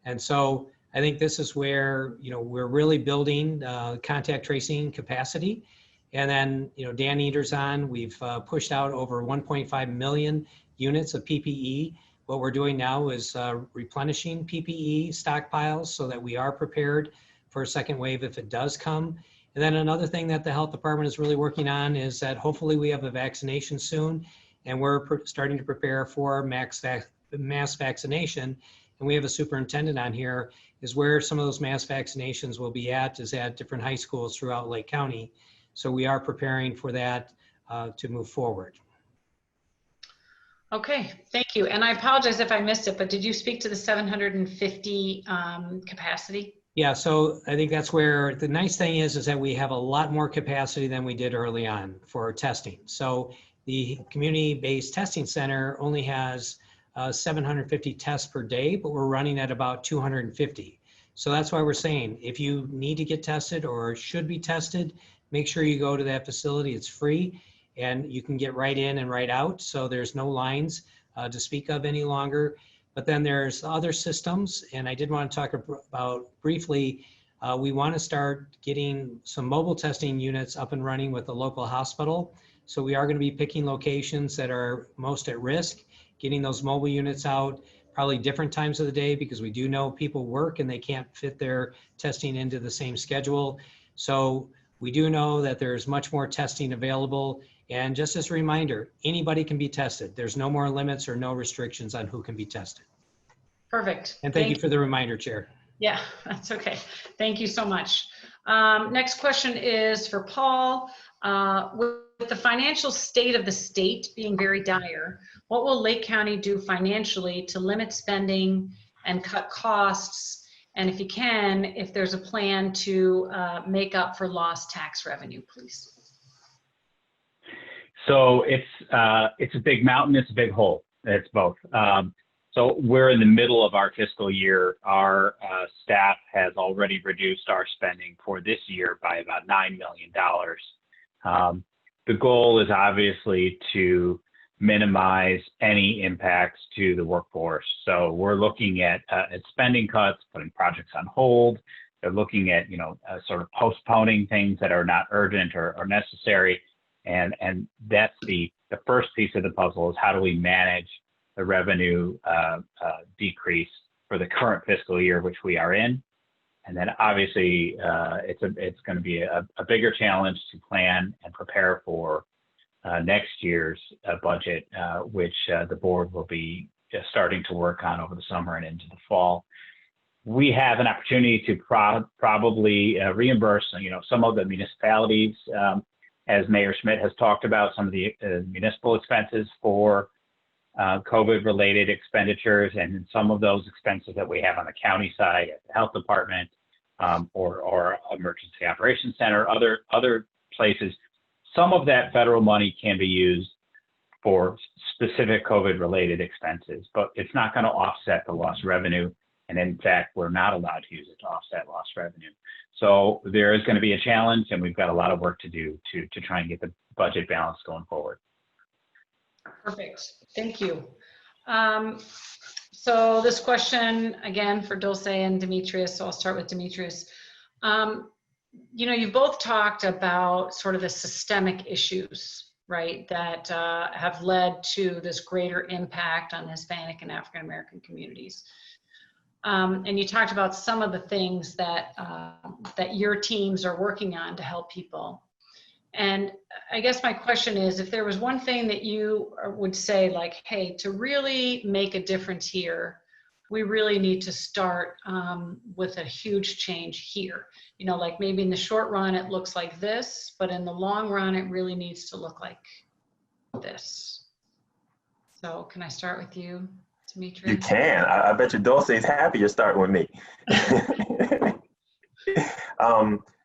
And so I think this is where, you know, we're really building contact tracing capacity. And then, you know, Dan Eater's on, we've pushed out over 1.5 million units of PPE. What we're doing now is replenishing PPE stockpiles so that we are prepared for a second wave if it does come. And then another thing that the health department is really working on is that hopefully we have a vaccination soon, and we're starting to prepare for mass vaccination. And we have a superintendent on here, is where some of those mass vaccinations will be is at different high schools throughout Lake County. So we are preparing for that to move forward. Okay, thank you. And I apologize if I missed it, but did you speak to the 750 capacity? Yeah, so I think that's where the nice thing is that we have a lot more capacity than we did early on for testing. So the community-based testing center only has 750 tests per day, but we're running at about 250. So that's why we're saying if you need to get tested or should be tested, make sure you go to that facility. It's free and you can get right in and right out. So there's no lines to speak of any longer. But then there's other systems, and I did want to talk about briefly, we want to start getting some mobile testing units up and running with the local hospital. So we are going to be picking locations that are most at risk, getting those mobile units out, probably different times of the day, because we do know people work and they can't fit their testing into the same schedule. So we do know that there's much more testing available. And just as a reminder, anybody can be tested. There's no more limits or no restrictions on who can be tested. Perfect. And thank you for the reminder, Chair. Yeah, that's okay. Thank you so much. Next question is for Paul. With the financial state of the state being very dire, what will Lake County do financially to limit spending and cut costs? And if you can, if there's a plan to make up for lost tax revenue, please. So it's a big mountain, it's a big hole. It's both. So we're in the middle of our fiscal year. Our staff has already reduced our spending for this year by about $9 million. The goal is obviously to minimize any impacts to the workforce. So we're looking at spending cuts, putting projects on hold. They're looking at, sort of postponing things that are not urgent or necessary. And that's the first piece of the puzzle, is how do we manage the revenue decrease for the current fiscal year, which we are in. And then obviously it's going to be a bigger challenge to plan and prepare for next year's budget, which the board will be just starting to work on over the summer and into the fall. We have an opportunity to probably reimburse, some of the municipalities, as Mayor Schmit has talked about, some of the municipal expenses for COVID-related expenditures, and some of those expenses that we have on the county side at the health department or emergency operations center, other places. Some of that federal money can be used for specific COVID-related expenses, but it's not going to offset the lost revenue. And in fact, we're not allowed to use it to offset lost revenue. So there is going to be a challenge, and we've got a lot of work to do to try and get the budget balance going forward. Perfect. Thank you. So this question, again, for Dulce and Demetrius, so I'll start with Demetrius. You both talked about sort of the systemic issues, right, that have led to this greater impact on Hispanic and African American communities. And you talked about some of the things that that your teams are working on to help people. And I guess my question is, if there was one thing that you would say, like, hey, to really make a difference here, we really need to start with a huge change here. Like maybe in the short run, it looks like this, but in the long run, it really needs to look like this. So can I start with you, Demetrius? You can. I bet you Dulce is happy you're starting with me.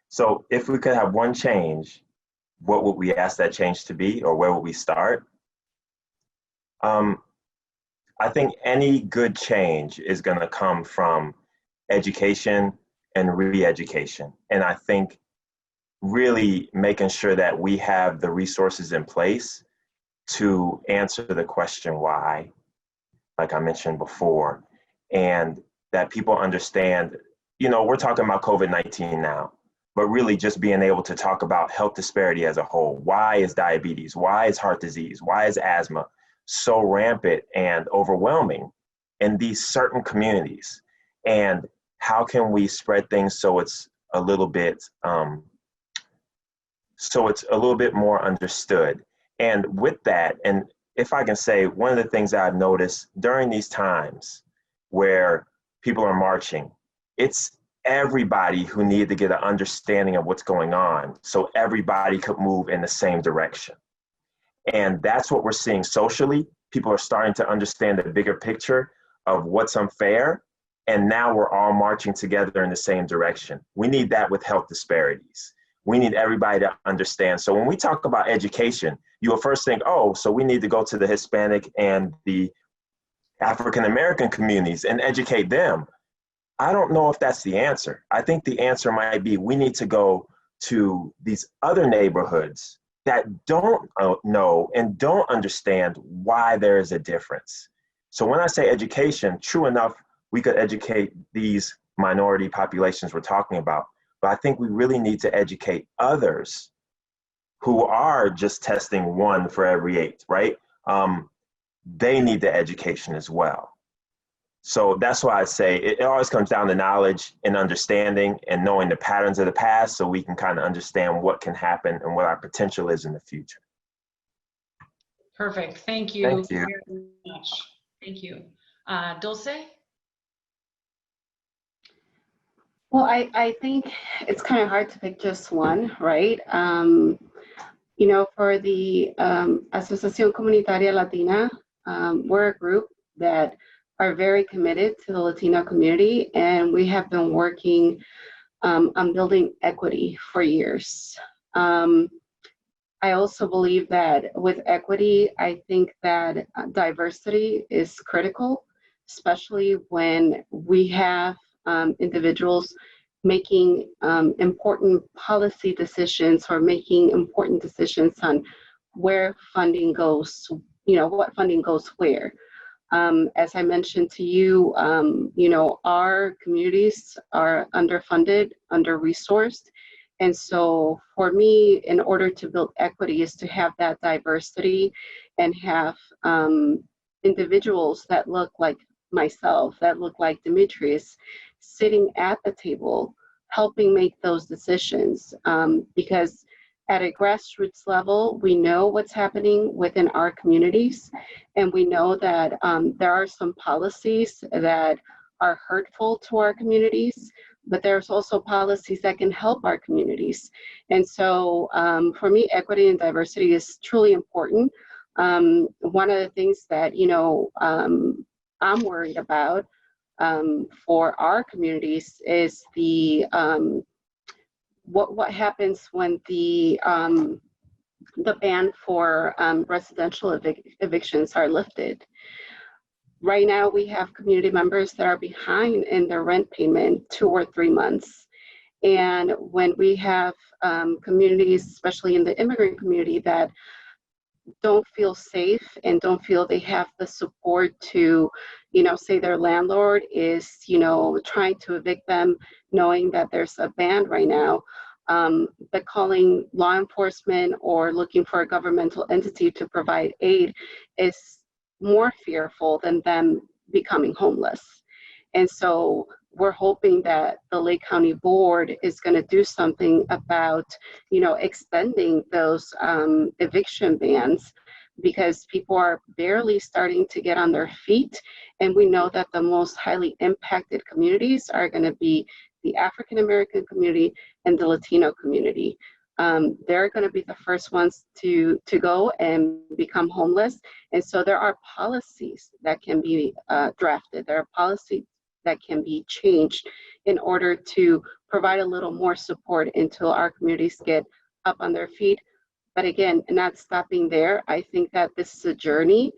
So if we could have one change, what would we ask that change to be, or where would we start? I think any good change is going to come from education and re-education. And I think really making sure that we have the resources in place to answer the question why, like I mentioned before, and that people understand, we're talking about COVID-19 now, but really just being able to talk about health disparity as a whole. Why is diabetes? Why is heart disease? Why is asthma so rampant and overwhelming in these certain communities? And how can we spread things so it's a little bit more understood? And with that, and if I can say, one of the things that I've noticed during these times where people are marching, it's everybody who needed to get an understanding of what's going on so everybody could move in the same direction. And that's what we're seeing socially. People are starting to understand the bigger picture of what's unfair. And now we're all marching together in the same direction. We need that with health disparities. We need everybody to understand. So when we talk about education, you will first think, oh, so we need to go to the Hispanic and the African American communities and educate them. I don't know if that's the answer. I think the answer might be we need to go to these other neighborhoods that don't know and don't understand why there is a difference. So when I say education, true enough, we could educate these minority populations we're talking about, but I think we really need to educate others who are just testing 1 for every 8, right? They need the education as well. So that's why I say it always comes down to knowledge and understanding and knowing the patterns of the past so we can kind of understand what can happen and what our potential is in the future. Perfect. Thank you, Thank you very much. Thank you. Dulce? Well, I think it's kind of hard to pick just one, right? You know, for the Asociación Comunitaria Latina, we're a group that are very committed to the Latino community, and we have been working on building equity for years. I also believe that with equity, I think that diversity is critical, especially when we have individuals making important policy decisions or making important decisions on where funding goes, you know, what funding goes where. As I mentioned to you, you know, our communities are underfunded, under-resourced. And so for me, in order to build equity is to have that diversity and have individuals that look like myself, that look like Demetrius, sitting at the table, helping make those decisions. Because at a grassroots level, we know what's happening within our communities, and we know that there are some policies that are hurtful to our communities, but there's also policies that can help our communities. And so for me, equity and diversity is truly important. One of the things that, you know, I'm worried about for our communities is the what happens when the ban for residential evictions are lifted. Right now, we have community members that are behind in their rent payment 2 or 3 months. And when we have communities, especially in the immigrant community, that don't feel safe and don't feel they have the support to, you know, say their landlord is, you know, trying to evict them, knowing that there's a ban right now, but calling law enforcement or looking for a governmental entity to provide aid is more fearful than them becoming homeless. And so we're hoping that the Lake County Board is going to do something about, you know, extending those eviction bans, because people are barely starting to get on their feet. And we know that the most highly impacted communities are going to be the African American community and the Latino community. They're going to be the first ones to go and become homeless. And so there are policies that can be drafted. There are policies that can be changed in order to provide a little more support until our communities get up on their feet. But again, not stopping there, I think that this is a journey.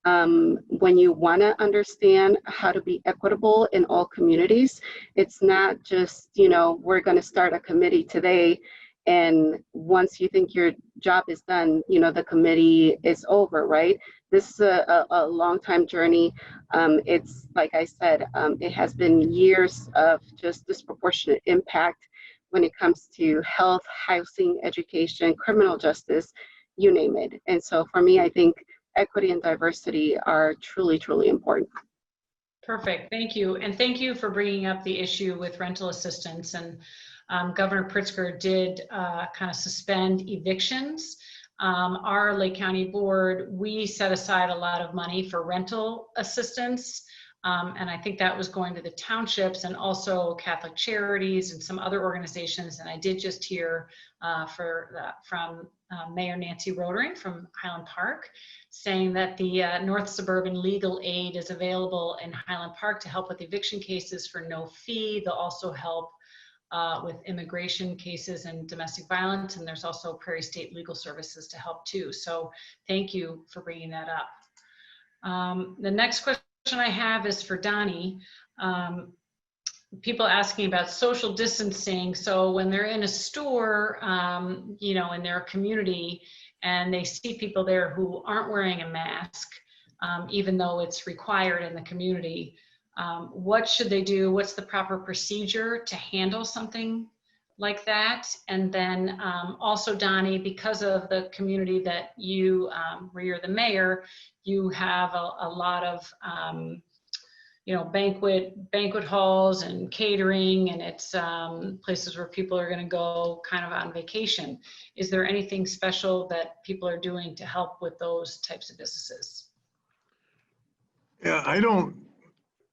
When you want to understand how to be equitable in all communities, it's not just, you know, we're going to start a committee today, and once you think your job is done, you know, the committee is over, right? This is a long time journey. It's, like I said, it has been years of just disproportionate impact when it comes to health, housing, education, criminal justice, you name it. And so for me, I think equity and diversity are truly, truly important. Perfect, thank you. And thank you for bringing up the issue with rental assistance. And Governor Pritzker did kind of suspend evictions. Our Lake County Board, we set aside a lot of money for rental assistance. And I think that was going to the townships and also Catholic Charities and some other organizations. And I did just hear from Mayor Nancy Rotering from Highland Park, saying that the North Suburban Legal Aid is available in Highland Park to help with eviction cases for no fee. They'll also help with immigration cases and domestic violence. And there's also Prairie State Legal Services to help too. So thank you for bringing that up. The next question I have is for Donny. People asking about social distancing. So when they're in a store, you know, in their community, and they see people there who aren't wearing a mask, even though it's required in the community, what should they do? What's the proper procedure to handle something like that? And then also, Donny, because of the community that you, where you're the mayor, you have a lot of you know, banquet halls and catering, and it's places where people are going to go kind of on vacation. Is there anything special that people are doing to help with those types of businesses? Yeah, I don't,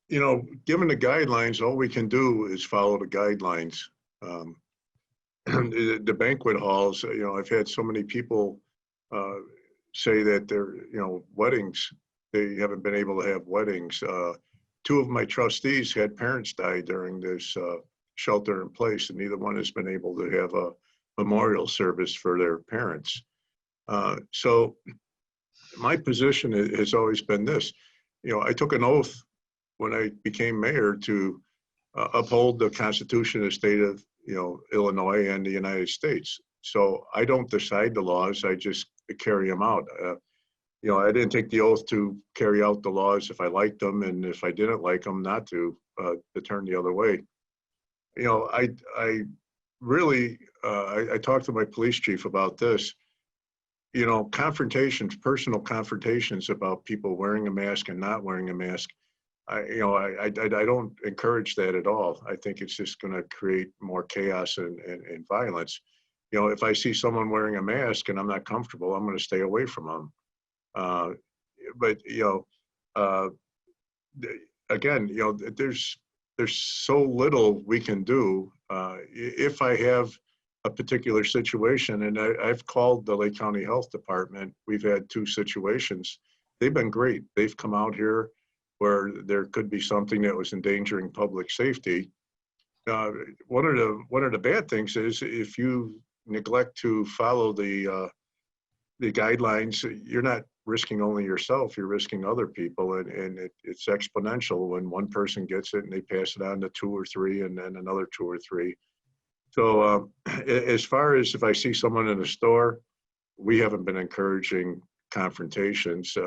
you know, given the guidelines, all we can do is follow the guidelines. the banquet halls, I've had so many people say that their, weddings, they haven't been able to have weddings. Two of my trustees had parents die during this shelter in place, and neither one has been able to have a memorial service for their parents. So my position has always been this. I took an oath when I became mayor to uphold the Constitution of the state of Illinois and the United States. So I don't decide the laws, I just carry them out. I didn't take the oath to carry out the laws if I liked them, and if I didn't like them, not to turn the other way. I really, I talked to my police chief about this. Confrontations, personal confrontations about people wearing a mask and not wearing a mask, I don't encourage that at all. I think it's just going to create more chaos and violence. If I see someone wearing a mask and I'm not comfortable, I'm going to stay away from them. But again, there's so little we can do. If I have a particular situation, and I've called the Lake County Health Department, we've had 2 situations. They've been great. They've come out here where there could be something that was endangering public safety. One of the bad things is if you neglect to follow the guidelines, you're not risking only yourself, you're risking other people, and it's exponential when one person gets it and they pass it on to 2 or 3 and then another 2 or 3. So as far as if I see someone in a store, we haven't been encouraging confrontations.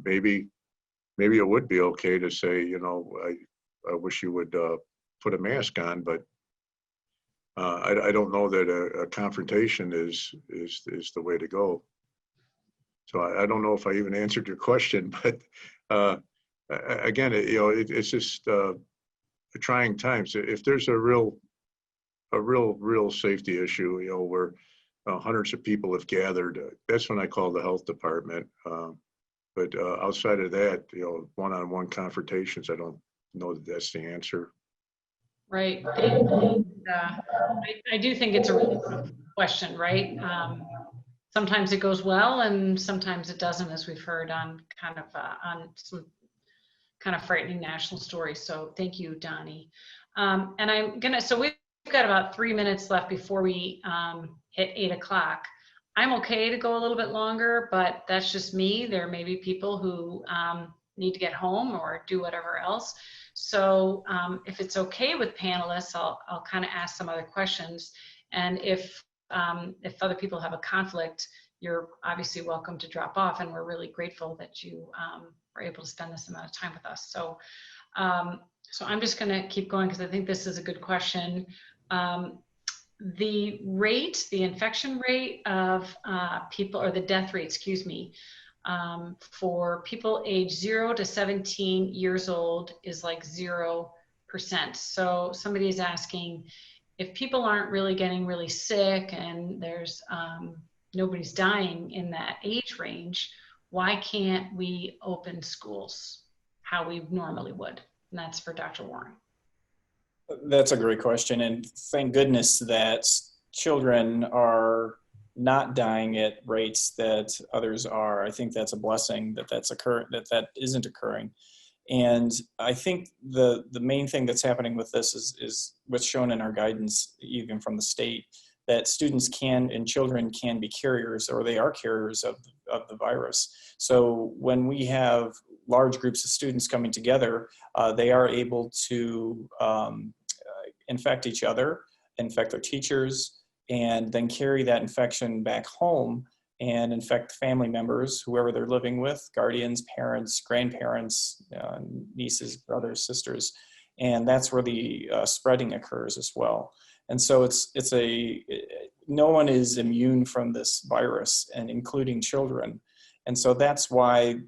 Maybe it would be okay to say, I wish you would put a mask on, but I don't know that a confrontation is the way to go. So I don't know if I even answered your question, but again, it's just trying times. If there's a real safety issue, where hundreds of people have gathered, that's when I call the health department. But outside of that, one-on-one confrontations, I don't know that that's the answer. Right. I do think it's a really good question, right? Sometimes it goes well and sometimes it doesn't, as we've heard on on some kind of frightening national stories. So thank you, Donny. And so we've got about 3 minutes left before we hit 8 o'clock. I'm okay to go a little bit longer, but that's just me. There may be people who need to get home or do whatever else. So if it's okay with panelists, I'll kind of ask some other questions. And if other people have a conflict, you're obviously welcome to drop off. And we're really grateful that you were able to spend this amount of time with us. So, so I'm just going to keep going because I think this is a good question. The infection rate of people, or the death rate, excuse me, for people age 0 to 17 years old is like 0%. So somebody is asking, if people aren't really getting really sick and there's nobody's dying in that age range, why can't we open schools how we normally would? And that's for Dr. Warren. That's a great question, and thank goodness that children are not dying at rates that others are. I think that's a blessing that isn't occurring. And I think the main thing that's happening with this is what's shown in our guidance, even from the state, that students and children can be carriers, or they are carriers of the virus. So when we have large groups of students coming together, they are able to infect each other, infect their teachers, and then carry that infection back home and infect family members, whoever they're living with, guardians, parents, grandparents, nieces, brothers, sisters. And that's where the spreading occurs as well. And so no one is immune from this virus, and including children. And so that's why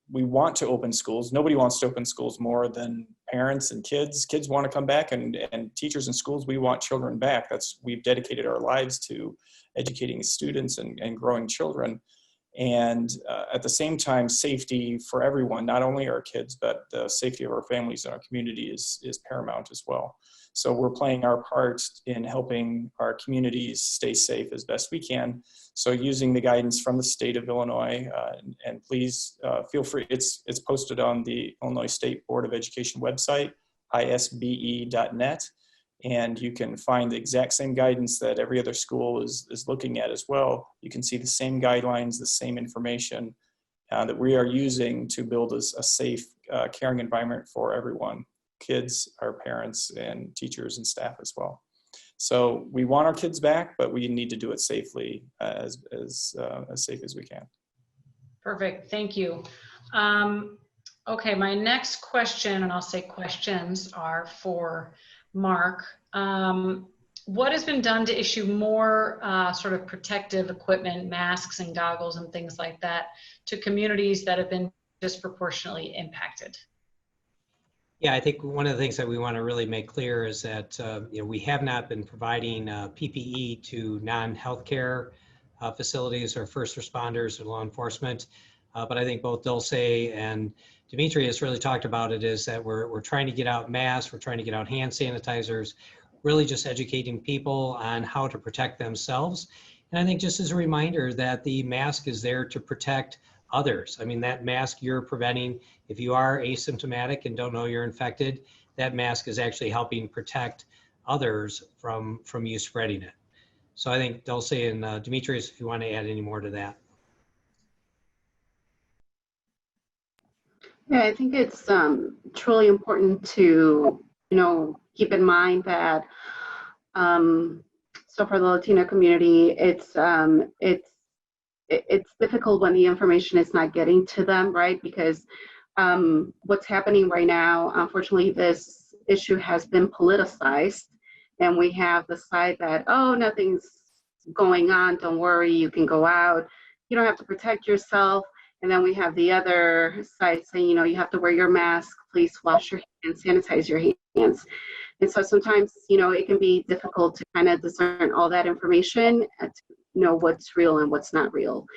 we want to open schools. Nobody wants to open schools more than parents and kids. Kids want to come back, and teachers in schools, we want children back. We've dedicated our lives to educating students and growing children. And at the same time, safety for everyone, not only our kids, but the safety of our families and our community is paramount as well. So we're playing our part in helping our communities stay safe as best we can. So using the guidance from the state of Illinois, and please feel free, it's posted on the Illinois State Board of Education website, isbe.net. And you can find the exact same guidance that every other school is looking at as well. You can see the same guidelines, the same information that we are using to build a safe, caring environment for everyone, kids, our parents, and teachers and staff as well. So we want our kids back, but we need to do it safely, as safe as we can. Perfect, thank you. Okay, my next question, and I'll say questions, are for Mark. What has been done to issue more sort of protective equipment, masks and goggles and things like that to communities that have been disproportionately impacted? Yeah, I think one of the things that we want to really make clear is that we have not been providing PPE to non-healthcare facilities or first responders or law enforcement. But I think both Dulce and Demetrius really talked about it, is that we're trying to get out masks, we're trying to get out hand sanitizers, really just educating people on how to protect themselves. And I think just as a reminder that the mask is there to protect others. I mean, that mask you're preventing, if you are asymptomatic and don't know you're infected, that mask is actually helping protect others from you spreading it. So I think Dulce and Demetrius, if you want to add any more to that. Yeah, I think it's truly important to, keep in mind that, so for the Latino community, it's difficult when the information is not getting to them, right? Because what's happening right now, unfortunately, this issue has been politicized, and we have the side that, oh, nothing's going on, don't worry, you can go out, you don't have to protect yourself. And then we have the other side saying, you have to wear your mask, please wash your hands, sanitize your hands. And so sometimes, it can be difficult to kind of discern all that information and to know what's real and what's not real,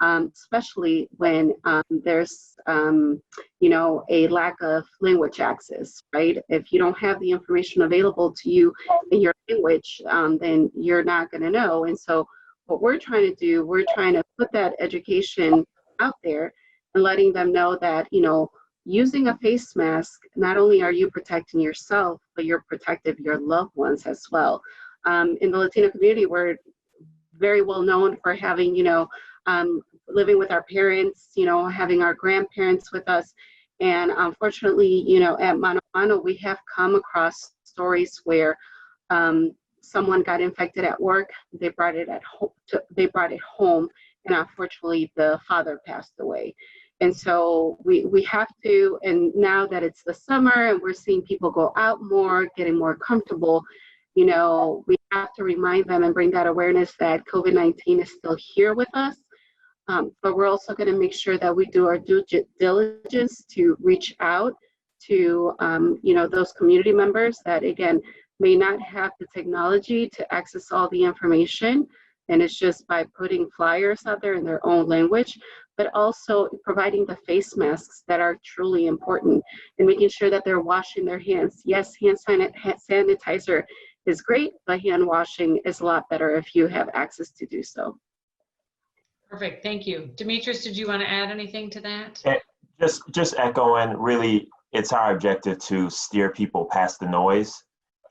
especially when there's, a lack of language access, right? If you don't have the information available to you in your language, then you're not going to know. And so what we're trying to do, we're trying to put that education out there and letting them know that, using a face mask, not only are you protecting yourself, but you're protecting your loved ones as well. In the Latino community, we're very well known for having, living with our parents, having our grandparents with us. And unfortunately, at Mano, we have come across stories where someone got infected at work, they brought it home, and unfortunately the father passed away. And so we have to, and now that it's the summer and we're seeing people go out more, getting more comfortable, we have to remind them and bring that awareness that COVID-19 is still here with us. But we're also going to make sure that we do our due diligence to reach out to, those community members that, again, may not have the technology to access all the information. And it's just by putting flyers out there in their own language, but also providing the face masks that are truly important and making sure that they're washing their hands. Yes, hand sanitizer is great, but hand washing is a lot better if you have access to do so. Perfect, thank you. Demetrius, did you want to add anything to that? Just echoing, really, it's our objective to steer people past the noise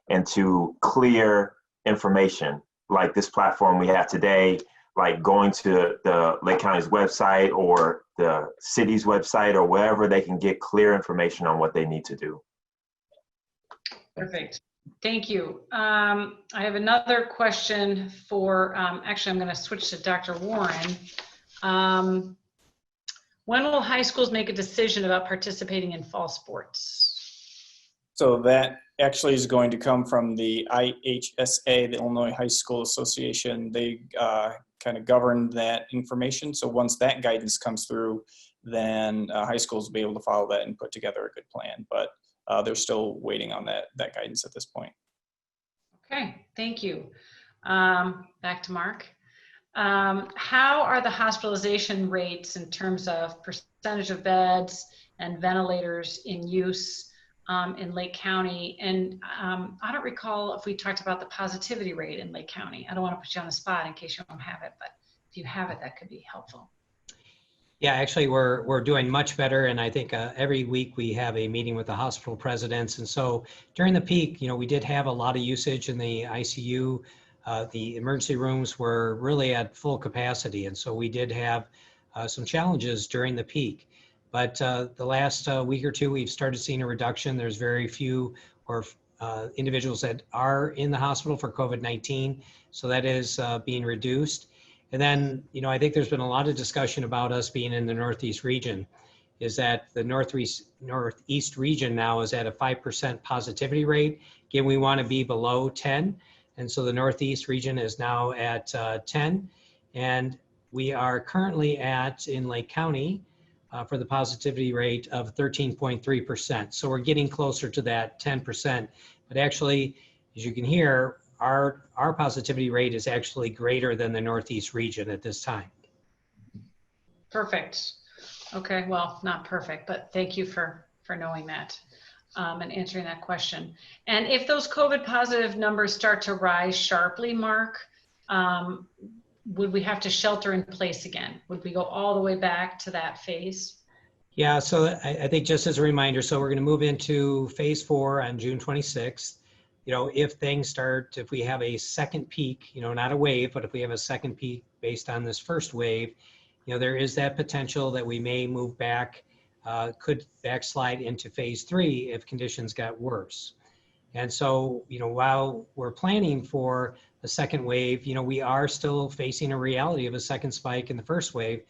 and to clear information. Like this platform we have today, like going to the Lake County's website or the city's website or wherever they can get clear information on what they need to do. Perfect. Thank you. I have another question for, actually, I'm going to switch to Dr. Warren. When will high schools make a decision about participating in fall sports? So that actually is going to come from the IHSA, the Illinois High School Association. They kind of govern that information. So once that guidance comes through, then high schools will be able to follow that and put together a good plan. But they're still waiting on that guidance at this point. Okay, thank you. Back to Mark. How are the hospitalization rates in terms of percentage of beds and ventilators in use in Lake County? And I don't recall if we talked about the positivity rate in Lake County. I don't want to put you on the spot in case you don't have it, but if you have it, that could be helpful. Yeah, actually, we're doing much better, and I think every week we have a meeting with the hospital presidents. And so during the peak, we did have a lot of usage in the ICU. The emergency rooms were really at full capacity, and so we did have some challenges during the peak. But the last week or two, we've started seeing a reduction. There's very few individuals that are in the hospital for COVID-19, so that is being reduced. And then, I think there's been a lot of discussion about us being in the Northeast region, is that the Northeast region now is at a 5% positivity rate. Again, we want to be below 10. And so the Northeast region is now at 10. And we are currently in Lake County for the positivity rate of 13.3%. So we're getting closer to that 10%. But actually, as you can hear, our positivity rate is actually greater than the Northeast region at this time. Perfect. Okay, well, not perfect, but thank you for knowing that and answering that question. And if those COVID positive numbers start to rise sharply, Mark, would we have to shelter in place again? Would we go all the way back to that phase? Yeah, so I think just as a reminder, so we're going to move into phase 4 on June 26th. If we have a second peak, not a wave, but if we have a second peak based on this first wave, there is that potential that we may move back, could backslide into phase 3 if conditions got worse. And so, while we're planning for a second wave, we are still facing a reality of a second spike in the first wave.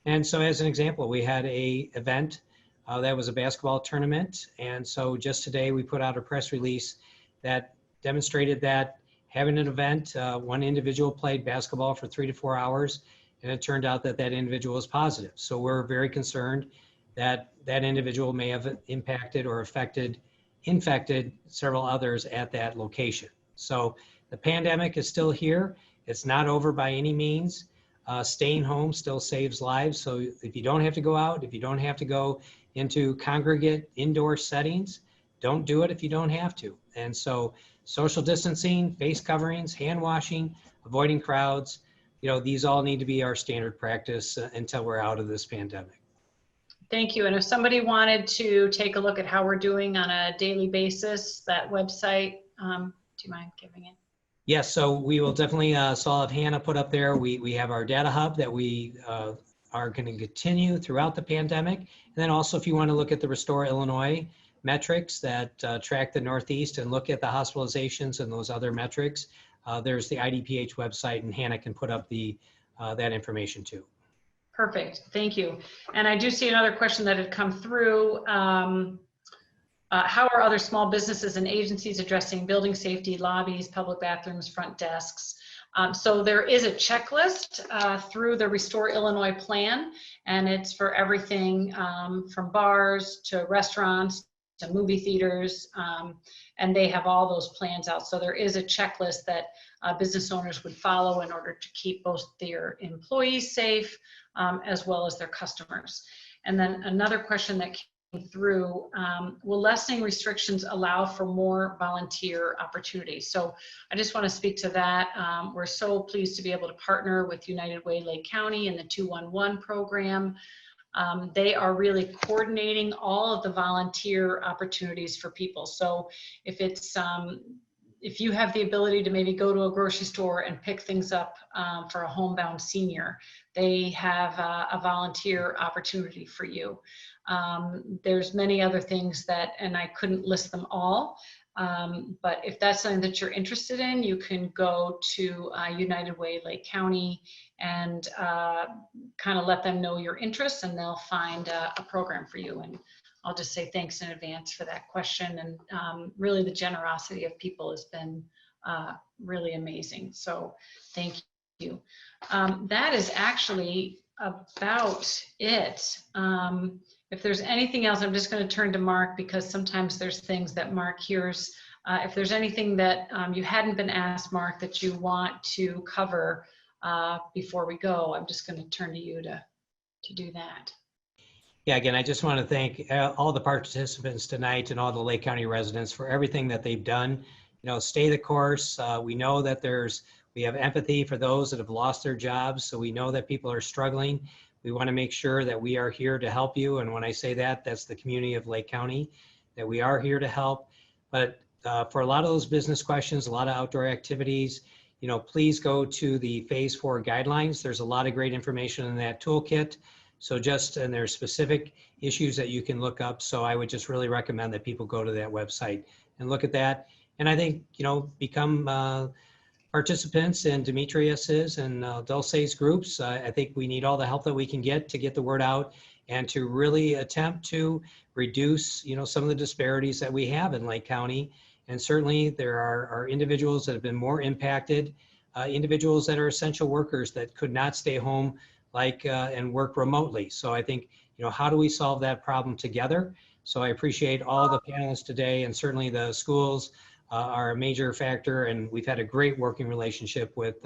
And so as an example, we had a event that was a basketball tournament. And so just today we put out a press release that demonstrated that having an event, one individual played basketball for 3 to 4 hours, and it turned out that that individual was positive. So we're very concerned that that individual may have impacted or infected several others at that location. So the pandemic is still here. It's not over by any means. Staying home still saves lives. So if you don't have to go out, if you don't have to go into congregate indoor settings, don't do it if you don't have to. And so social distancing, face coverings, hand washing, avoiding crowds, these all need to be our standard practice until we're out of this pandemic. Thank you. And if somebody wanted to take a look at how we're doing on a daily basis, that website, do you mind giving it? Yes, so we will definitely, so I'll have Hannah put up there. We have our data hub that we are going to continue throughout the pandemic. And then also, if you want to look at the Restore Illinois metrics that track the Northeast and look at the hospitalizations and those other metrics, there's the IDPH website, and Hannah can put up that information too. Perfect, thank you. And I do see another question that had come through. How are other small businesses and agencies addressing building safety, lobbies, public bathrooms, front desks? So there is a checklist through the Restore Illinois plan, and it's for everything from bars to restaurants to movie theaters, and they have all those plans out. So there is a checklist that business owners would follow in order to keep both their employees safe as well as their customers. And then another question that came through, will lessening restrictions allow for more volunteer opportunities? So I just want to speak to that. We're so pleased to be able to partner with United Way Lake County and the 211 program. They are really coordinating all of the volunteer opportunities for people. So if you have the ability to maybe go to a grocery store and pick things up for a homebound senior, they have a volunteer opportunity for you. There's many other things that, and I couldn't list them all, but if that's something that you're interested in, you can go to United Way Lake County and kind of let them know your interests, and they'll find a program for you. And I'll just say thanks in advance for that question. And really the generosity of people has been really amazing. So thank you. That is actually about it. If there's anything else, I'm just going to turn to Mark, because sometimes there's things that Mark hears. If there's anything that you hadn't been asked, Mark, that you want to cover, before we go. I'm just going to turn to you to do that. Yeah, again, I just want to thank all the participants tonight and all the Lake County residents for everything that they've done. You know, stay the course. We know that we have empathy for those that have lost their jobs. So we know that people are struggling. We want to make sure that we are here to help you. And when I say that, that's the community of Lake County, that we are here to help. But for a lot of those business questions, a lot of outdoor activities, you know, please go to the Phase 4 guidelines. There's a lot of great information in that toolkit. So and there's specific issues that you can look up. So I would just really recommend that people go to that website and look at that. And I think, you know, become participants in Demetrius's and Dulce's groups. I think we need all the help that we can get to get the word out and to really attempt to reduce, you know, some of the disparities that we have in Lake County. And certainly there are individuals that have been more impacted, individuals that are essential workers that could not stay home and work remotely. So I think, you know, how do we solve that problem together? So I appreciate all the panelists today, and certainly the schools are a major factor, and we've had a great working relationship with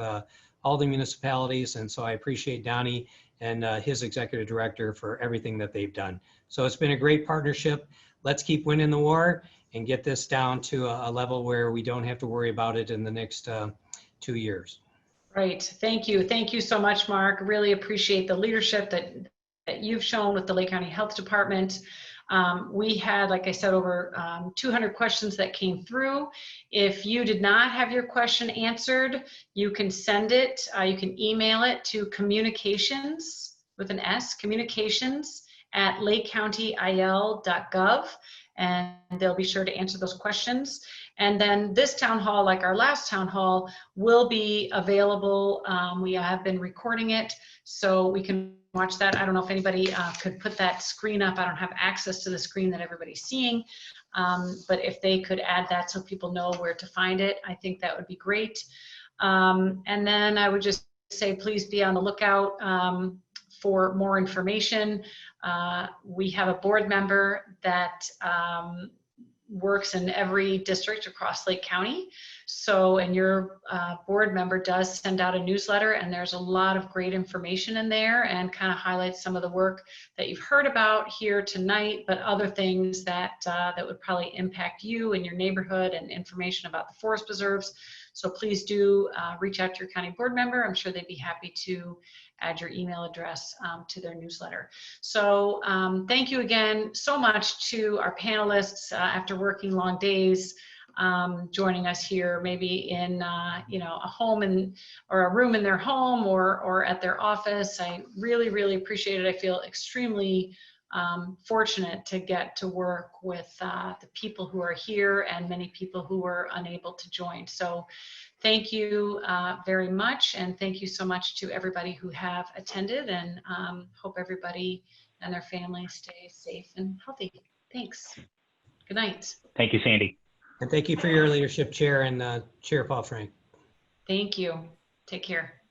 all the municipalities. And so I appreciate Donny and his executive director for everything that they've done. So it's been a great partnership. Let's keep winning the war and get this down to a level where we don't have to worry about it in the next 2 years. Right. Thank you. Thank you so much, Mark. Really appreciate the leadership that you've shown with the Lake County Health Department. We had, like I said, over 200 questions that came through. If you did not have your question answered, you can send it, you can email it to communications with an S, communications@lakecountyil.gov, and they'll be sure to answer those questions. And then this town hall, like our last town hall, will be available. We have been recording it, so we can watch that. I don't know if anybody could put that screen up. I don't have access to the screen that everybody's seeing, but if they could add that so people know where to find it, I think that would be great. And then I would just say, please be on the lookout for more information. We have a board member that works in every district across Lake County. So, and your board member does send out a newsletter, and there's a lot of great information in there and kind of highlights some of the work that you've heard about here tonight, but other things that that would probably impact you and your neighborhood, and information about the forest preserves. So please do reach out to your county board member. I'm sure they'd be happy to add your email address to their newsletter. So thank you again so much to our panelists after working long days, joining us here, maybe in you know, a home or a room in their home or at their office. I really, really appreciate it. I feel extremely fortunate to get to work with the people who are here and many people who were unable to join. So thank you very much, and thank you so much to everybody who have attended, and hope everybody and their families stay safe and healthy. Thanks. Good night. Thank you, Sandy. And thank you for your leadership, Chair and Chair Paul Frank. Thank you. Take care.